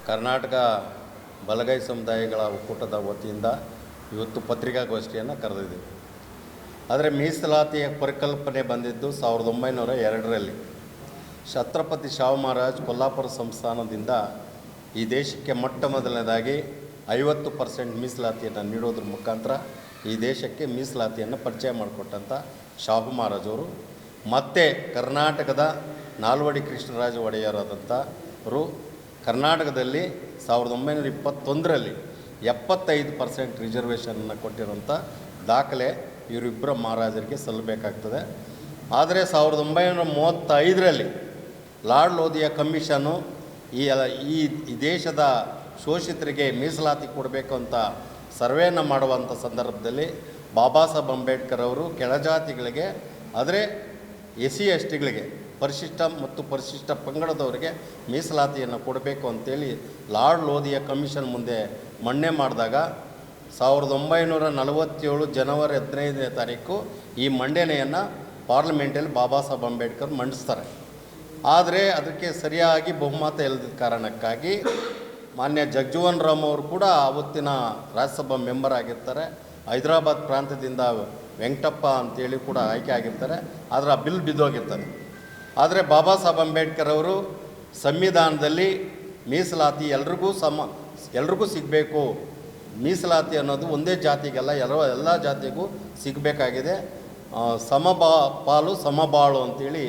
ಕರ್ನಾಟಕ ಬಲಗೈ ಸಮುದಾಯಗಳ ಒಕ್ಕೂಟದ ವತಿಯಿಂದ ಇವತ್ತು ಪತ್ರಿಕಾಗೋಷ್ಠಿಯನ್ನು ಕರೆದಿದ್ದೀವಿ. ಆದರೆ ಮೀಸಲಾತಿಯ ಪರಿಕಲ್ಪನೆ ಬಂದಿದ್ದು 1902ರಲ್ಲಿ ಛತ್ರಪತಿ ಶಿವಾಜಿ ಮಹಾರಾಜ್ ಕೊಲ್ಲಾಪುರ ಸಂಸ್ಥಾನದಿಂದ ಈ ದೇಶಕ್ಕೆ ಮೊಟ್ಟ ಮೊದಲನೇದಾಗಿ 50% ಮೀಸಲಾತಿಯನ್ನು ನೀಡೋದ್ರ ಮುಖಾಂತರ ಈ ದೇಶಕ್ಕೆ ಮೀಸಲಾತಿಯನ್ನು ಪರಿಚಯ ಮಾಡಿಕೊಟ್ಟಂಥ ಶಿವಾಜಿ ಮಹಾರಾಜವರು ಮತ್ತು ಕರ್ನಾಟಕದ ನಾಲ್ವಡಿ ಕೃಷ್ಣರಾಜ ಒಡೆಯರಾದಂಥವರು ಕರ್ನಾಟಕದಲ್ಲಿ 1921ರಲ್ಲಿ 75% ರಿಸರ್ವೇಷನನ್ನು ಕೊಟ್ಟಿರೋಂಥ ದಾಖಲೆ ಇವರಿಬ್ಬರ ಮಹಾರಾಜರಿಗೆ ಸಲ್ಲಬೇಕಾಗ್ತದೆ. ಆದರೆ 1935ರಲ್ಲಿ ಲಾರ್ಡ್ ಲೋಧಿಯಾ ಕಮಿಷನ್ನು ಈ ದೇಶದ ಶೋಷಿತರಿಗೆ ಮೀಸಲಾತಿ ಕೊಡಬೇಕು ಅಂತ ಸರ್ವೆಯನ್ನು ಮಾಡುವಂಥ ಸಂದರ್ಭದಲ್ಲಿ ಬಾಬಾ ಸಾಹೇಬ್ ಅಂಬೇಡ್ಕರ್ ಅವರು ಕೆಳಜಾತಿಗಳಿಗೆ, ಆದರೆ SC STಗಳಿಗೆ, ಪರಿಶಿಷ್ಟ ಮತ್ತು ಪರಿಶಿಷ್ಟ ಪಂಗಡದವರಿಗೆ ಮೀಸಲಾತಿಯನ್ನು ಕೊಡಬೇಕು ಅಂತೇಳಿ ಲಾರ್ಡ್ ಲೋಧಿಯಾ ಕಮಿಷನ್ ಮುಂದೆ ಮನ್ನಣೆ ಮಾಡಿದಾಗ 1947 ಜನವರಿ 15ನೇ ತಾರೀಕು ಈ ಮಂಡನೆಯನ್ನು ಪಾರ್ಲಿಮೆಂಟಲ್ಲಿ ಬಾಬಾ ಸಾಹೇಬ್ ಅಂಬೇಡ್ಕರ್ ಮಂಡಿಸ್ತಾರೆ. ಆದರೆ ಅದಕ್ಕೆ ಸರಿಯಾಗಿ ಬಹುಮತ ಇಲ್ಲದ ಕಾರಣಕ್ಕಾಗಿ ಮಾನ್ಯ ಜಗಜೀವನ್ ರಾಮ್ ಅವರು ಕೂಡ ಆವತ್ತಿನ ರಾಜ್ಯಸಭಾ ಮೆಂಬರ್ ಆಗಿರ್ತಾರೆ. ಹೈದರಾಬಾದ್ ಪ್ರಾಂತ್ಯದಿಂದ ವೆಂಕಟಪ್ಪ ಅಂತೇಳಿ ಕೂಡ ಆಯ್ಕೆ ಆಗಿರ್ತಾರೆ. ಆದರೆ ಆ ಬಿಲ್ ಬಿದ್ದೋಗಿರ್ತದೆ. ಆದರೆ ಬಾಬಾ ಸಾಹೇಬ್ ಅಂಬೇಡ್ಕರ್ ಅವರು ಸಂವಿಧಾನದಲ್ಲಿ ಮೀಸಲಾತಿ ಎಲ್ರಿಗೂ ಸಿಗಬೇಕು, ಮೀಸಲಾತಿ ಅನ್ನೋದು ಒಂದೇ ಜಾತಿಗೆಲ್ಲ ಎಲ್ಲ ಜಾತಿಗೂ ಸಿಗಬೇಕಾಗಿದೆ, ಪಾಲು ಸಮಬಾಳು ಅಂತೇಳಿ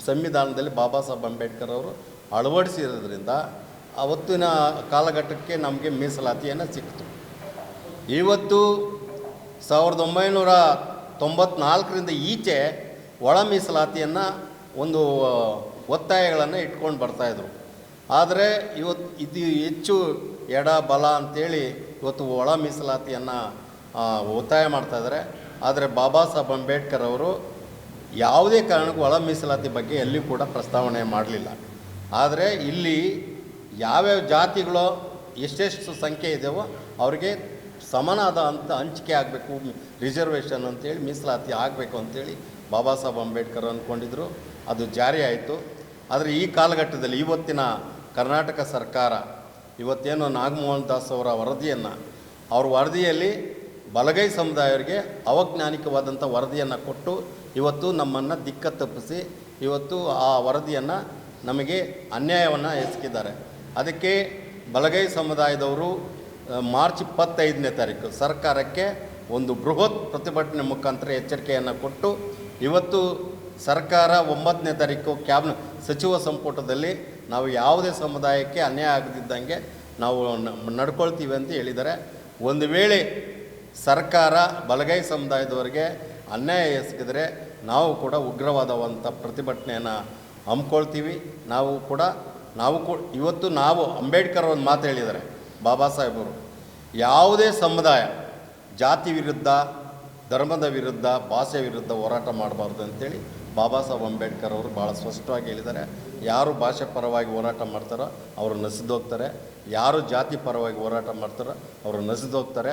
ಸಂವಿಧಾನದಲ್ಲಿ ಬಾಬಾ ಸಾಹೇಬ್ ಅಂಬೇಡ್ಕರ್ ಅವರು ಅಳವಡಿಸಿರೋದ್ರಿಂದ ಅವತ್ತಿನ ಕಾಲಘಟ್ಟಕ್ಕೆ ನಮಗೆ ಮೀಸಲಾತಿಯನ್ನು ಸಿಕ್ತು. ಇವತ್ತು 1994ರಿಂದ ಈಚೆ ಒಳ ಮೀಸಲಾತಿಯನ್ನು ಒಂದು ಒತ್ತಾಯಗಳನ್ನು ಇಟ್ಕೊಂಡು ಬರ್ತಾಯಿದ್ರು. ಆದರೆ ಇದು ಹೆಚ್ಚು ಎಡ ಬಲ ಅಂಥೇಳಿ ಇವತ್ತು ಒಳ ಮೀಸಲಾತಿಯನ್ನು ಒತ್ತಾಯ ಮಾಡ್ತಾಯಿದ್ದಾರೆ. ಆದರೆ ಬಾಬಾ ಸಾಹೇಬ್ ಅಂಬೇಡ್ಕರ್ ಅವರು ಯಾವುದೇ ಕಾರಣಕ್ಕೂ ಒಳ ಮೀಸಲಾತಿ ಬಗ್ಗೆ ಎಲ್ಲಿ ಕೂಡ ಪ್ರಸ್ತಾವನೆ ಮಾಡಲಿಲ್ಲ. ಆದರೆ ಇಲ್ಲಿ ಯಾವ್ಯಾವ ಜಾತಿಗಳು ಎಷ್ಟೆಷ್ಟು ಸಂಖ್ಯೆ ಇದೆಯೋ ಅವರಿಗೆ ಸಮನಾದ ಅಂತ ಹಂಚಿಕೆ ಆಗಬೇಕು, ರಿಸರ್ವೇಷನ್ ಅಂತೇಳಿ ಮೀಸಲಾತಿ ಆಗಬೇಕು ಅಂತೇಳಿ ಬಾಬಾ ಸಾಹೇಬ್ ಅಂಬೇಡ್ಕರ್ ಅಂದ್ಕೊಂಡಿದ್ರು. ಅದು ಜಾರಿ ಆಯಿತು. ಆದರೆ ಈ ಕಾಲಘಟ್ಟದಲ್ಲಿ ಇವತ್ತಿನ ಕರ್ನಾಟಕ ಸರ್ಕಾರ ಇವತ್ತೇನು ನಾಗಮೋಹನ್ ದಾಸ್ ಅವರ ಅವ್ರ ವರದಿಯಲ್ಲಿ ಬಲಗೈ ಸಮುದಾಯರಿಗೆ ಅವೈಜ್ಞಾನಿಕವಾದಂಥ ವರದಿಯನ್ನು ಕೊಟ್ಟು ಇವತ್ತು ನಮ್ಮನ್ನು ದಿಕ್ಕ ತಪ್ಪಿಸಿ ಇವತ್ತು ಆ ವರದಿಯನ್ನು ನಮಗೆ ಅನ್ಯಾಯವನ್ನು ಎಸಗಿದ್ದಾರೆ. ಅದಕ್ಕೆ ಬಲಗೈ ಸಮುದಾಯದವರು ಮಾರ್ಚ್ 25ನೇ ತಾರೀಕು ಸರ್ಕಾರಕ್ಕೆ ಒಂದು ಬೃಹತ್ ಪ್ರತಿಭಟನೆ ಮುಖಾಂತರ ಎಚ್ಚರಿಕೆಯನ್ನು ಕೊಟ್ಟು ಇವತ್ತು ಸರ್ಕಾರ 9ನೇ ತಾರೀಕು ಸಚಿವ ಸಂಪುಟದಲ್ಲಿ ನಾವು ಯಾವುದೇ ಸಮುದಾಯಕ್ಕೆ ಅನ್ಯಾಯ ಆಗದಿದ್ದಂಗೆ ನಾವು ನಡ್ಕೊಳ್ತೀವಿ ಅಂತ ಹೇಳಿದ್ದಾರೆ. ಒಂದು ವೇಳೆ ಸರ್ಕಾರ ಬಲಗೈ ಸಮುದಾಯದವರಿಗೆ ಅನ್ಯಾಯ ಎಸಗಿದರೆ ನಾವು ಕೂಡ ಉಗ್ರವಾದವಂಥ ಪ್ರತಿಭಟನೆಯನ್ನು ಹಮ್ಮಿಕೊಳ್ತೀವಿ. ಇವತ್ತು ಅಂಬೇಡ್ಕರ್ ಒಂದು ಮಾತು ಹೇಳಿದ್ದಾರೆ ಬಾಬಾ ಸಾಹೇಬರು, ಯಾವುದೇ ಸಮುದಾಯ ಜಾತಿ ವಿರುದ್ಧ, ಧರ್ಮದ ವಿರುದ್ಧ, ಭಾಷೆ ವಿರುದ್ಧ ಹೋರಾಟ ಮಾಡಬಾರ್ದು ಅಂತೇಳಿ ಬಾಬಾ ಸಾಹೇಬ್ ಅಂಬೇಡ್ಕರ್ ಅವರು ಭಾಳ ಸ್ಪಷ್ಟವಾಗಿ ಹೇಳಿದ್ದಾರೆ. ಯಾರು ಭಾಷೆ ಪರವಾಗಿ ಹೋರಾಟ ಮಾಡ್ತಾರೋ ಅವರು ನಸಿದೋಗ್ತಾರೆ, ಯಾರು ಜಾತಿ ಪರವಾಗಿ ಹೋರಾಟ ಮಾಡ್ತಾರೋ ಅವರು ನಸಿದೋಗ್ತಾರೆ,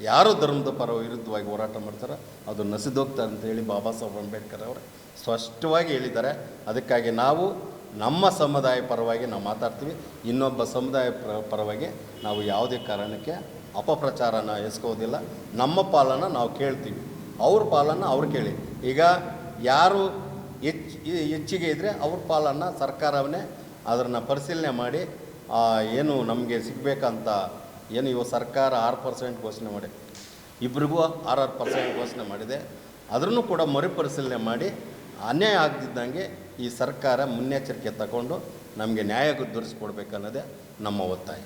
ಯಾರು ಧರ್ಮದ ವಿರುದ್ಧವಾಗಿ ಹೋರಾಟ ಮಾಡ್ತಾರೋ ಅದು ನಸಿದೋಗ್ತಾರೆ ಅಂತೇಳಿ ಬಾಬಾ ಸಾಹೇಬ್ ಅಂಬೇಡ್ಕರ್ ಅವರು ಸ್ಪಷ್ಟವಾಗಿ ಹೇಳಿದ್ದಾರೆ. ಅದಕ್ಕಾಗಿ ನಾವು ನಮ್ಮ ಸಮುದಾಯ ಪರವಾಗಿ ನಾವು ಮಾತಾಡ್ತೀವಿ, ಇನ್ನೊಬ್ಬ ಸಮುದಾಯ ಪರವಾಗಿ ನಾವು ಯಾವುದೇ ಕಾರಣಕ್ಕೆ ಅಪಪ್ರಚಾರನ ಎಸಗೋದಿಲ್ಲ. ನಮ್ಮ ಪಾಲನ್ನು ನಾವು ಕೇಳ್ತೀವಿ, ಅವ್ರ ಪಾಲನ್ನು ಅವ್ರು ಕೇಳಿ. ಈಗ ಯಾರು ಹೆಚ್ಚಿಗೆ ಇದ್ದರೆ ಅವ್ರ ಪಾಲನ್ನು ಸರ್ಕಾರವನ್ನೇ ಅದನ್ನು ಪರಿಶೀಲನೆ ಮಾಡಿ ಏನು ನಮಗೆ ಸಿಗಬೇಕಂತ ಏನು ಇವಾಗ ಸರ್ಕಾರ 6% ಘೋಷಣೆ ಮಾಡಿ ಇಬ್ಬರಿಗೂ 6% ಘೋಷಣೆ ಮಾಡಿದೆ. ಅದನ್ನು ಕೂಡ ಮರುಪರಿಶೀಲನೆ ಮಾಡಿ ಅನ್ಯಾಯ ಆಗದಿದ್ದಂಗೆ ಈ ಸರ್ಕಾರ ಮುನ್ನೆಚ್ಚರಿಕೆ ತಗೊಂಡು ನಮಗೆ ನ್ಯಾಯ ದೊರಕಿಸ್ಕೊಡ್ಬೇಕನ್ನೋದೇ ನಮ್ಮ ಒತ್ತಾಯ.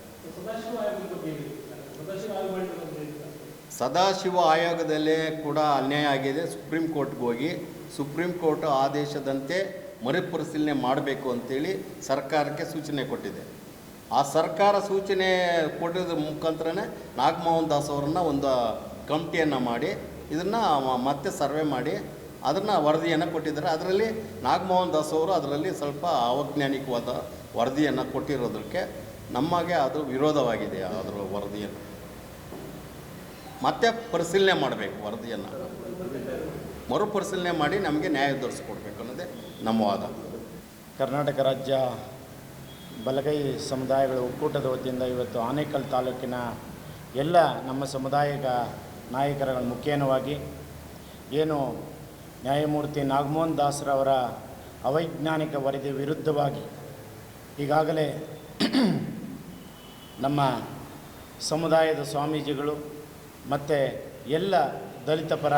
ಸದಾಶಿವ ಆಯೋಗದಲ್ಲೇ ಕೂಡ ಅನ್ಯಾಯ ಆಗಿದೆ. ಸುಪ್ರೀಂ ಕೋರ್ಟ್ಗೆ ಹೋಗಿ ಸುಪ್ರೀಂ ಕೋರ್ಟ್ ಆದೇಶದಂತೆ ಮರುಪರಿಶೀಲನೆ ಮಾಡಬೇಕು ಅಂತೇಳಿ ಸರ್ಕಾರಕ್ಕೆ ಸೂಚನೆ ಕೊಟ್ಟಿದೆ. ಆ ಸರ್ಕಾರ ಸೂಚನೆ ಕೊಟ್ಟಿದ್ದ ಮುಖಾಂತರನೇ ನಾಗಮೋಹನ್ ದಾಸ್ ಅವರನ್ನು ಒಂದು ಕಮಿಟಿಯನ್ನು ಮಾಡಿ ಇದನ್ನು ಮತ್ತೆ ಸರ್ವೆ ಮಾಡಿ ಅದನ್ನು ವರದಿಯನ್ನು ಕೊಟ್ಟಿದ್ದಾರೆ. ಅದರಲ್ಲಿ ನಾಗಮೋಹನ್ ದಾಸ್ ಅವರು ಅದರಲ್ಲಿ ಸ್ವಲ್ಪ ಅವೈಜ್ಞಾನಿಕವಾದ ವರದಿಯನ್ನು ಕೊಟ್ಟಿರೋದಕ್ಕೆ ನಮಗೆ ಅದು ವಿರೋಧವಾಗಿದೆ. ಅದರ ವರದಿಯನ್ನು ಮತ್ತೆ ಪರಿಶೀಲನೆ ಮಾಡಬೇಕು, ವರದಿಯನ್ನು ಮರುಪರಿಶೀಲನೆ ಮಾಡಿ ನಮಗೆ ನ್ಯಾಯ ದೊರಕಿಸ್ಕೊಡ್ಬೇಕು ಅನ್ನೋದೇ ನಮ್ಮ ವಾದ. ಕರ್ನಾಟಕ ರಾಜ್ಯ ಬಲಗೈ ಸಮುದಾಯಗಳ ಒಕ್ಕೂಟದ ವತಿಯಿಂದ ಇವತ್ತು ಆನೇಕಲ್ ತಾಲೂಕಿನ ಎಲ್ಲ ನಮ್ಮ ಸಮುದಾಯದ ನಾಯಕರುಗಳ ಮುಖೇನವಾಗಿ ಏನು ನ್ಯಾಯಮೂರ್ತಿ ನಾಗಮೋಹನ್ ದಾಸ್ರವರ ಅವೈಜ್ಞಾನಿಕ ವರದಿ ವಿರುದ್ಧವಾಗಿ ಈಗಾಗಲೇ ನಮ್ಮ ಸಮುದಾಯದ ಸ್ವಾಮೀಜಿಗಳು ಮತ್ತು ಎಲ್ಲ ದಲಿತ ಪರ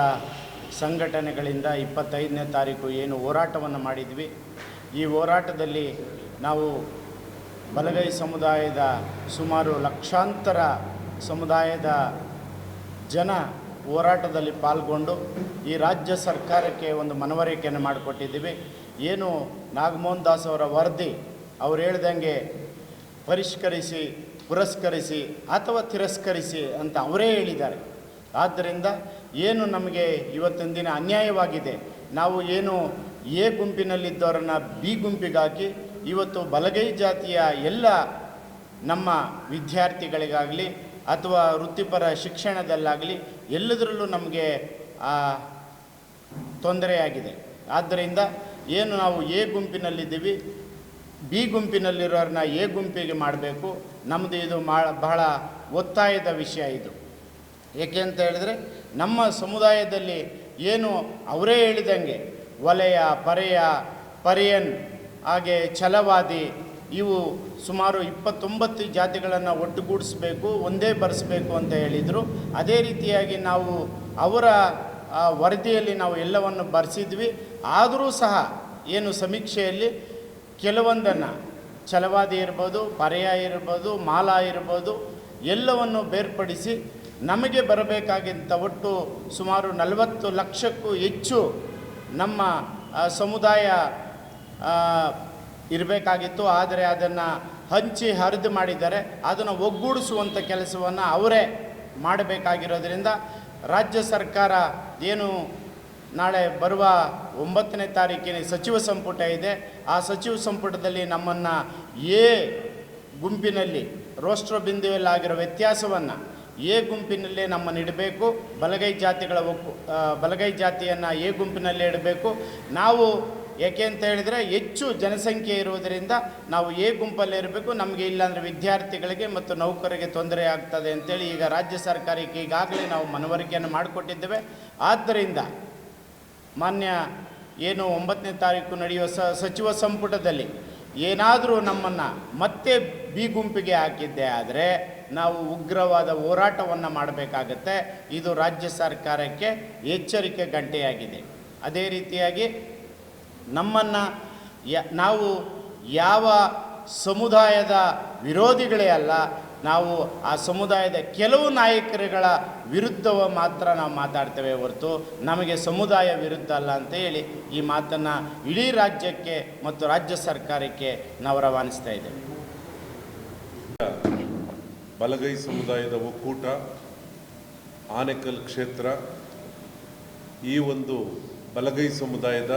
ಸಂಘಟನೆಗಳಿಂದ 25ನೇ ತಾರೀಕು ಏನು ಹೋರಾಟವನ್ನು ಮಾಡಿದ್ವಿ, ಈ ಹೋರಾಟದಲ್ಲಿ ನಾವು ಬಲಗೈ ಸಮುದಾಯದ ಸುಮಾರು ಲಕ್ಷಾಂತರ ಸಮುದಾಯದ ಜನ ಹೋರಾಟದಲ್ಲಿ ಪಾಲ್ಗೊಂಡು ಈ ರಾಜ್ಯ ಸರ್ಕಾರಕ್ಕೆ ಒಂದು ಮನವರಿಕೆಯನ್ನು ಮಾಡಿಕೊಟ್ಟಿದ್ದೀವಿ. ಏನು ನಾಗಮೋಹನ್ ದಾಸ್ ಅವರ ವರದಿ ಅವ್ರು ಹೇಳ್ದಂಗೆ ಪರಿಷ್ಕರಿಸಿ, ಪುರಸ್ಕರಿಸಿ ಅಥವಾ ತಿರಸ್ಕರಿಸಿ ಅಂತ ಅವರೇ ಹೇಳಿದ್ದಾರೆ. ಆದ್ದರಿಂದ ಏನು ನಮಗೆ ಇವತ್ತಿನ ದಿನ ಅನ್ಯಾಯವಾಗಿದೆ, ನಾವು ಏನು ಎ ಗುಂಪಿನಲ್ಲಿದ್ದವರನ್ನು ಬಿ ಗುಂಪಿಗಾಕಿ ಇವತ್ತು ಬಲಗೈ ಜಾತಿಯ ಎಲ್ಲ ನಮ್ಮ ವಿದ್ಯಾರ್ಥಿಗಳಿಗಾಗಲಿ ಅಥವಾ ವೃತ್ತಿಪರ ಶಿಕ್ಷಣದಲ್ಲಾಗಲಿ ಎಲ್ಲದರಲ್ಲೂ ನಮಗೆ ತೊಂದರೆಯಾಗಿದೆ. ಆದ್ದರಿಂದ ಏನು ನಾವು ಎ ಗುಂಪಿನಲ್ಲಿದ್ದೀವಿ, ಬಿ ಗುಂಪಿನಲ್ಲಿರೋರನ್ನ ಎ ಗುಂಪಿಗೆ ಮಾಡಬೇಕು. ನಮ್ಮದು ಇದು ಬಹಳ ಒತ್ತಾಯದ ವಿಷಯ ಇದು. ಏಕೆ ಅಂತ ಹೇಳಿದ್ರೆ ನಮ್ಮ ಸಮುದಾಯದಲ್ಲಿ ಏನು ಅವರೇ ಹೇಳಿದಂಗೆ ವಲಯ, ಪರೆಯ, ಪರಿಯನ್, ಹಾಗೆ ಛಲವಾದಿ, ಇವು ಸುಮಾರು 29 ಜಾತಿಗಳನ್ನು ಒಟ್ಟುಗೂಡಿಸ್ಬೇಕು, ಒಂದೇ ಬರೆಸಬೇಕು ಅಂತ ಹೇಳಿದರು. ಅದೇ ರೀತಿಯಾಗಿ ನಾವು ಅವರ ವರದಿಯಲ್ಲಿ ನಾವು ಎಲ್ಲವನ್ನು ಬರೆಸಿದ್ವಿ. ಆದರೂ ಸಹ ಏನು ಸಮೀಕ್ಷೆಯಲ್ಲಿ ಕೆಲವೊಂದನ್ನು ಛಲವಾದಿ ಇರ್ಬೋದು, ಪರೆಯ ಇರ್ಬೋದು, ಮಾಲಾ ಇರ್ಬೋದು, ಎಲ್ಲವನ್ನು ಬೇರ್ಪಡಿಸಿ ನಮಗೆ ಬರಬೇಕಾಗಿದ್ದ ಒಟ್ಟು ಸುಮಾರು 40 ಲಕ್ಷಕ್ಕೂ ಹೆಚ್ಚು ನಮ್ಮ ಸಮುದಾಯ ಇರಬೇಕಾಗಿತ್ತು. ಆದರೆ ಅದನ್ನು ಹಂಚಿ ಹರಿದು ಮಾಡಿದ್ದಾರೆ. ಅದನ್ನು ಒಗ್ಗೂಡಿಸುವಂಥ ಕೆಲಸವನ್ನು ಅವರೇ ಮಾಡಬೇಕಾಗಿರೋದ್ರಿಂದ ರಾಜ್ಯ ಸರ್ಕಾರ ಏನು ನಾಳೆ ಬರುವ 9ನೇ ತಾರೀಕಿನ ಸಚಿವ ಸಂಪುಟ ಇದೆ, ಆ ಸಚಿವ ಸಂಪುಟದಲ್ಲಿ ನಮ್ಮನ್ನು ಎ ಗುಂಪಿನಲ್ಲಿ ರೋಸ್ಟ್ರ ಬಿಂದುವಲ್ಲಾಗಿರೋ ವ್ಯತ್ಯಾಸವನ್ನು ಎ ಗುಂಪಿನಲ್ಲೇ ನಮ್ಮನ್ನು ಇಡಬೇಕು. ಬಲಗೈ ಜಾತಿಗಳ ಬಲಗೈ ಜಾತಿಯನ್ನು ಎ ಗುಂಪಿನಲ್ಲೇ ಇಡಬೇಕು. ನಾವು ಏಕೆ ಅಂತ ಹೇಳಿದರೆ ಹೆಚ್ಚು ಜನಸಂಖ್ಯೆ ಇರುವುದರಿಂದ ನಾವು ಎ ಗುಂಪಲ್ಲೇ ಇರಬೇಕು. ನಮಗೆ ಇಲ್ಲಾಂದರೆ ವಿದ್ಯಾರ್ಥಿಗಳಿಗೆ ಮತ್ತು ನೌಕರರಿಗೆ ತೊಂದರೆ ಆಗ್ತದೆ ಅಂತೇಳಿ ಈಗ ರಾಜ್ಯ ಸರ್ಕಾರಕ್ಕೆ ಈಗಾಗಲೇ ನಾವು ಮನವರಿಕೆಯನ್ನು ಮಾಡಿಕೊಟ್ಟಿದ್ದೇವೆ. ಆದ್ದರಿಂದ ಮಾನ್ಯ ಏನು 9ನೇ ತಾರೀಕು ನಡೆಯುವ ಸಚಿವ ಸಂಪುಟದಲ್ಲಿ ಏನಾದರೂ ನಮ್ಮನ್ನು ಮತ್ತೆ ಬಿ ಗುಂಪಿಗೆ ಹಾಕಿದ್ದೆ ಆದರೆ ನಾವು ಉಗ್ರವಾದ ಹೋರಾಟವನ್ನು ಮಾಡಬೇಕಾಗತ್ತೆ. ಇದು ರಾಜ್ಯ ಸರ್ಕಾರಕ್ಕೆ ಎಚ್ಚರಿಕೆ ಗಂಟೆಯಾಗಿದೆ. ಅದೇ ರೀತಿಯಾಗಿ ನಮ್ಮನ್ನು ನಾವು ಯಾವ ಸಮುದಾಯದ ವಿರೋಧಿಗಳೇ ಅಲ್ಲ, ನಾವು ಆ ಸಮುದಾಯದ ಕೆಲವು ನಾಯಕರುಗಳ ವಿರುದ್ಧವ ಮಾತ್ರ ನಾವು ಮಾತಾಡ್ತೇವೆ ಹೊರತು ನಮಗೆ ಸಮುದಾಯ ವಿರುದ್ಧ ಅಲ್ಲ ಅಂತ ಹೇಳಿ ಈ ಮಾತನ್ನು ಇಡೀ ರಾಜ್ಯಕ್ಕೆ ಮತ್ತು ರಾಜ್ಯ ಸರ್ಕಾರಕ್ಕೆ ನಾವು ರವಾನಿಸ್ತಾ ಇದ್ದೇವೆ. ಬಲಗೈ ಸಮುದಾಯದ ಒಕ್ಕೂಟ ಆನೇಕಲ್ ಕ್ಷೇತ್ರ ಈ ಒಂದು ಬಲಗೈ ಸಮುದಾಯದ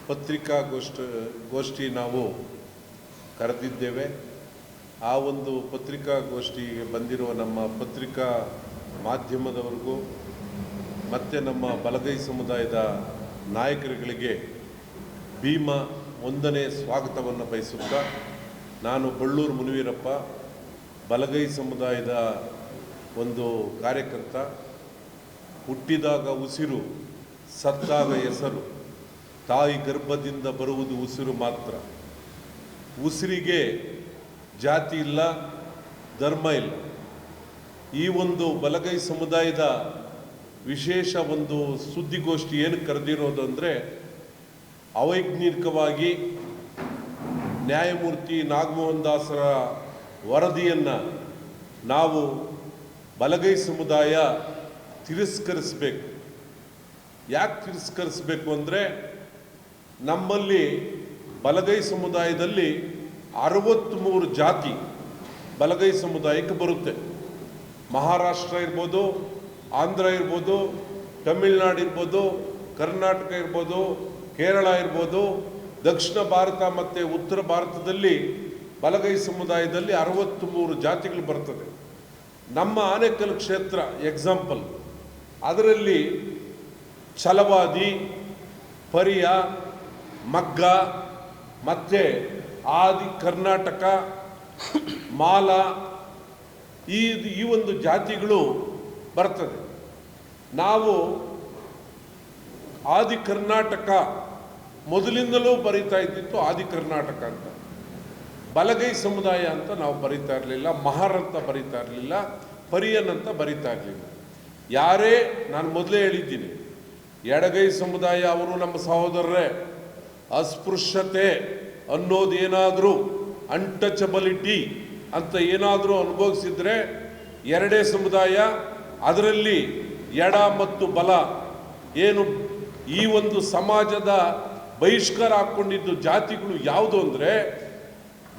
ಪತ್ರಿಕಾಗೋಷ್ಠಿ ನಾವು ಕರೆದಿದ್ದೇವೆ. ಆ ಒಂದು ಪತ್ರಿಕಾಗೋಷ್ಠಿಗೆ ಬಂದಿರುವ ನಮ್ಮ ಪತ್ರಿಕಾ ಮಾಧ್ಯಮದವರಿಗೂ ಮತ್ತು ನಮ್ಮ ಬಲಗೈ ಸಮುದಾಯದ ನಾಯಕರುಗಳಿಗೆ ಭೀಮ 1ನೇ ಸ್ವಾಗತವನ್ನು ಬಯಸುತ್ತಾ, ನಾನು ಬಳ್ಳೂರು ಮುನಿವೀರಪ್ಪ, ಬಲಗೈ ಸಮುದಾಯದ ಒಂದು ಕಾರ್ಯಕರ್ತ. ಹುಟ್ಟಿದಾಗ ಉಸಿರು, ಸತ್ತಾಗ ಹೆಸರು, ತಾಯಿ ಗರ್ಭದಿಂದ ಬರುವುದು ಉಸಿರು ಮಾತ್ರ. ಉಸಿರಿಗೆ ಜಾತಿ ಇಲ್ಲ, ಧರ್ಮ ಇಲ್ಲ. ಈ ಒಂದು ಬಲಗೈ ಸಮುದಾಯದ ವಿಶೇಷ ಒಂದು ಸುದ್ದಿಗೋಷ್ಠಿ ಏನು ಕರೆದಿರೋದು ಅಂದರೆ, ಅವೈಜ್ಞಾನಿಕವಾಗಿ ನ್ಯಾಯಮೂರ್ತಿ ನಾಗಮೋಹನ್ ದಾಸರ ವರದಿಯನ್ನು ನಾವು ಬಲಗೈ ಸಮುದಾಯ ತಿರಸ್ಕರಿಸಬೇಕು. ಯಾಕೆ ತಿರಸ್ಕರಿಸಬೇಕು ಅಂದರೆ, ನಮ್ಮಲ್ಲಿ ಬಲಗೈ ಸಮುದಾಯದಲ್ಲಿ 63 ಜಾತಿ ಬಲಗೈ ಸಮುದಾಯಕ್ಕೆ ಬರುತ್ತೆ. ಮಹಾರಾಷ್ಟ್ರ ಇರ್ಬೋದು, ಆಂಧ್ರ ಇರ್ಬೋದು, ತಮಿಳುನಾಡು ಇರ್ಬೋದು, ಕರ್ನಾಟಕ ಇರ್ಬೋದು, ಕೇರಳ ಇರ್ಬೋದು, ದಕ್ಷಿಣ ಭಾರತ ಮತ್ತು ಉತ್ತರ ಭಾರತದಲ್ಲಿ ಬಲಗೈ ಸಮುದಾಯದಲ್ಲಿ 63 ಜಾತಿಗಳು ಬರ್ತದೆ. ನಮ್ಮ ಆನೇಕಲ್ ಕ್ಷೇತ್ರ ಎಕ್ಸಾಂಪಲ್, ಅದರಲ್ಲಿ ಛಲವಾದಿ, ಪರಿಯ, ಮಗ್ಗ ಮತ್ತು ಆದಿ ಕರ್ನಾಟಕ, ಮಾಲ, ಈ ಒಂದು ಜಾತಿಗಳು ಬರ್ತದೆ. ನಾವು ಆದಿ ಕರ್ನಾಟಕ ಮೊದಲಿಂದಲೂ ಬರೀತಾ ಇದ್ದಿತ್ತು ಆದಿ ಕರ್ನಾಟಕ ಅಂತ. ಬಲಗೈ ಸಮುದಾಯ ಅಂತ ನಾವು ಬರೀತಾ ಇರಲಿಲ್ಲ, ಮಹರ್ ಅಂತ ಬರೀತಾ ಇರಲಿಲ್ಲ, ಪರಿಯನ್ ಅಂತ ಬರೀತಾ ಇರಲಿಲ್ಲ. ಯಾರೇ, ನಾನು ಮೊದಲೇ ಹೇಳಿದ್ದೀನಿ, ಎಡಗೈ ಸಮುದಾಯ ಅವರು ನಮ್ಮ ಸಹೋದರರೇ. ಅಸ್ಪೃಶ್ಯತೆ ಅನ್ನೋದೇನಾದರೂ, ಅನ್ಟಚಬಿಲಿಟಿ ಅಂತ ಏನಾದರೂ ಅನುಭವಿಸಿದ್ರೆ ಎರಡೇ ಸಮುದಾಯ, ಅದರಲ್ಲಿ ಎಡ ಮತ್ತು ಬಲ ಏನು ಈ ಒಂದು ಸಮಾಜದ ಬಹಿಷ್ಕಾರ ಹಾಕ್ಕೊಂಡಿದ್ದು ಜಾತಿಗಳು ಯಾವುದು ಅಂದರೆ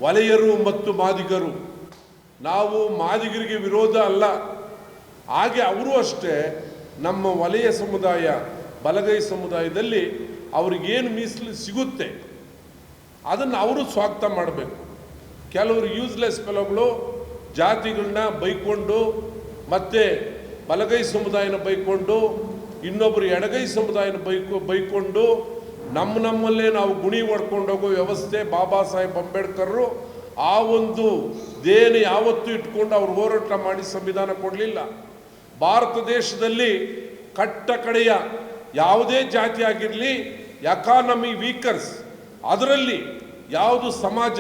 ವಲಯರು ಮತ್ತು ಮಾದಿಗರು. ನಾವು ಮಾದಿಗರಿಗೆ ವಿರೋಧ ಅಲ್ಲ, ಹಾಗೆ ಅವರು ಅಷ್ಟೇ ನಮ್ಮ ವಲಯ ಸಮುದಾಯ, ಬಲಗೈ ಸಮುದಾಯದಲ್ಲಿ ಅವ್ರಿಗೇನು ಮೀಸಲು ಸಿಗುತ್ತೆ ಅದನ್ನು ಅವರು ಸ್ವಾಗತ ಮಾಡಬೇಕು. ಕೆಲವರು ಯೂಸ್ಲೆಸ್ ಫೆಲೋಗಳು ಜಾತಿಗಳನ್ನ ಬೈಕೊಂಡು, ಮತ್ತೆ ಬಲಗೈ ಸಮುದಾಯನ ಬೈಕೊಂಡು, ಇನ್ನೊಬ್ಬರು ಎಡಗೈ ಸಮುದಾಯನ ಬೈಕೊಂಡು ನಮ್ಮಲ್ಲೇ ನಾವು ಗುಣಿ ಹೊಡ್ಕೊಂಡೋಗೋ ವ್ಯವಸ್ಥೆ ಬಾಬಾ ಸಾಹೇಬ್ ಅಂಬೇಡ್ಕರ್ ಆ ಒಂದು ದೇನ ಯಾವತ್ತೂ ಇಟ್ಕೊಂಡು ಅವ್ರು ಹೋರಾಟ ಮಾಡಿ ಸಂವಿಧಾನ ಕೊಡಲಿಲ್ಲ. ಭಾರತ ದೇಶದಲ್ಲಿ ಕಟ್ಟ ಕಡೆಯ ಯಾವುದೇ ಜಾತಿ ಆಗಿರಲಿ, ಎಕಾನಮಿ ವೀಕರ್ಸ್, ಅದರಲ್ಲಿ ಯಾವುದು ಸಮಾಜ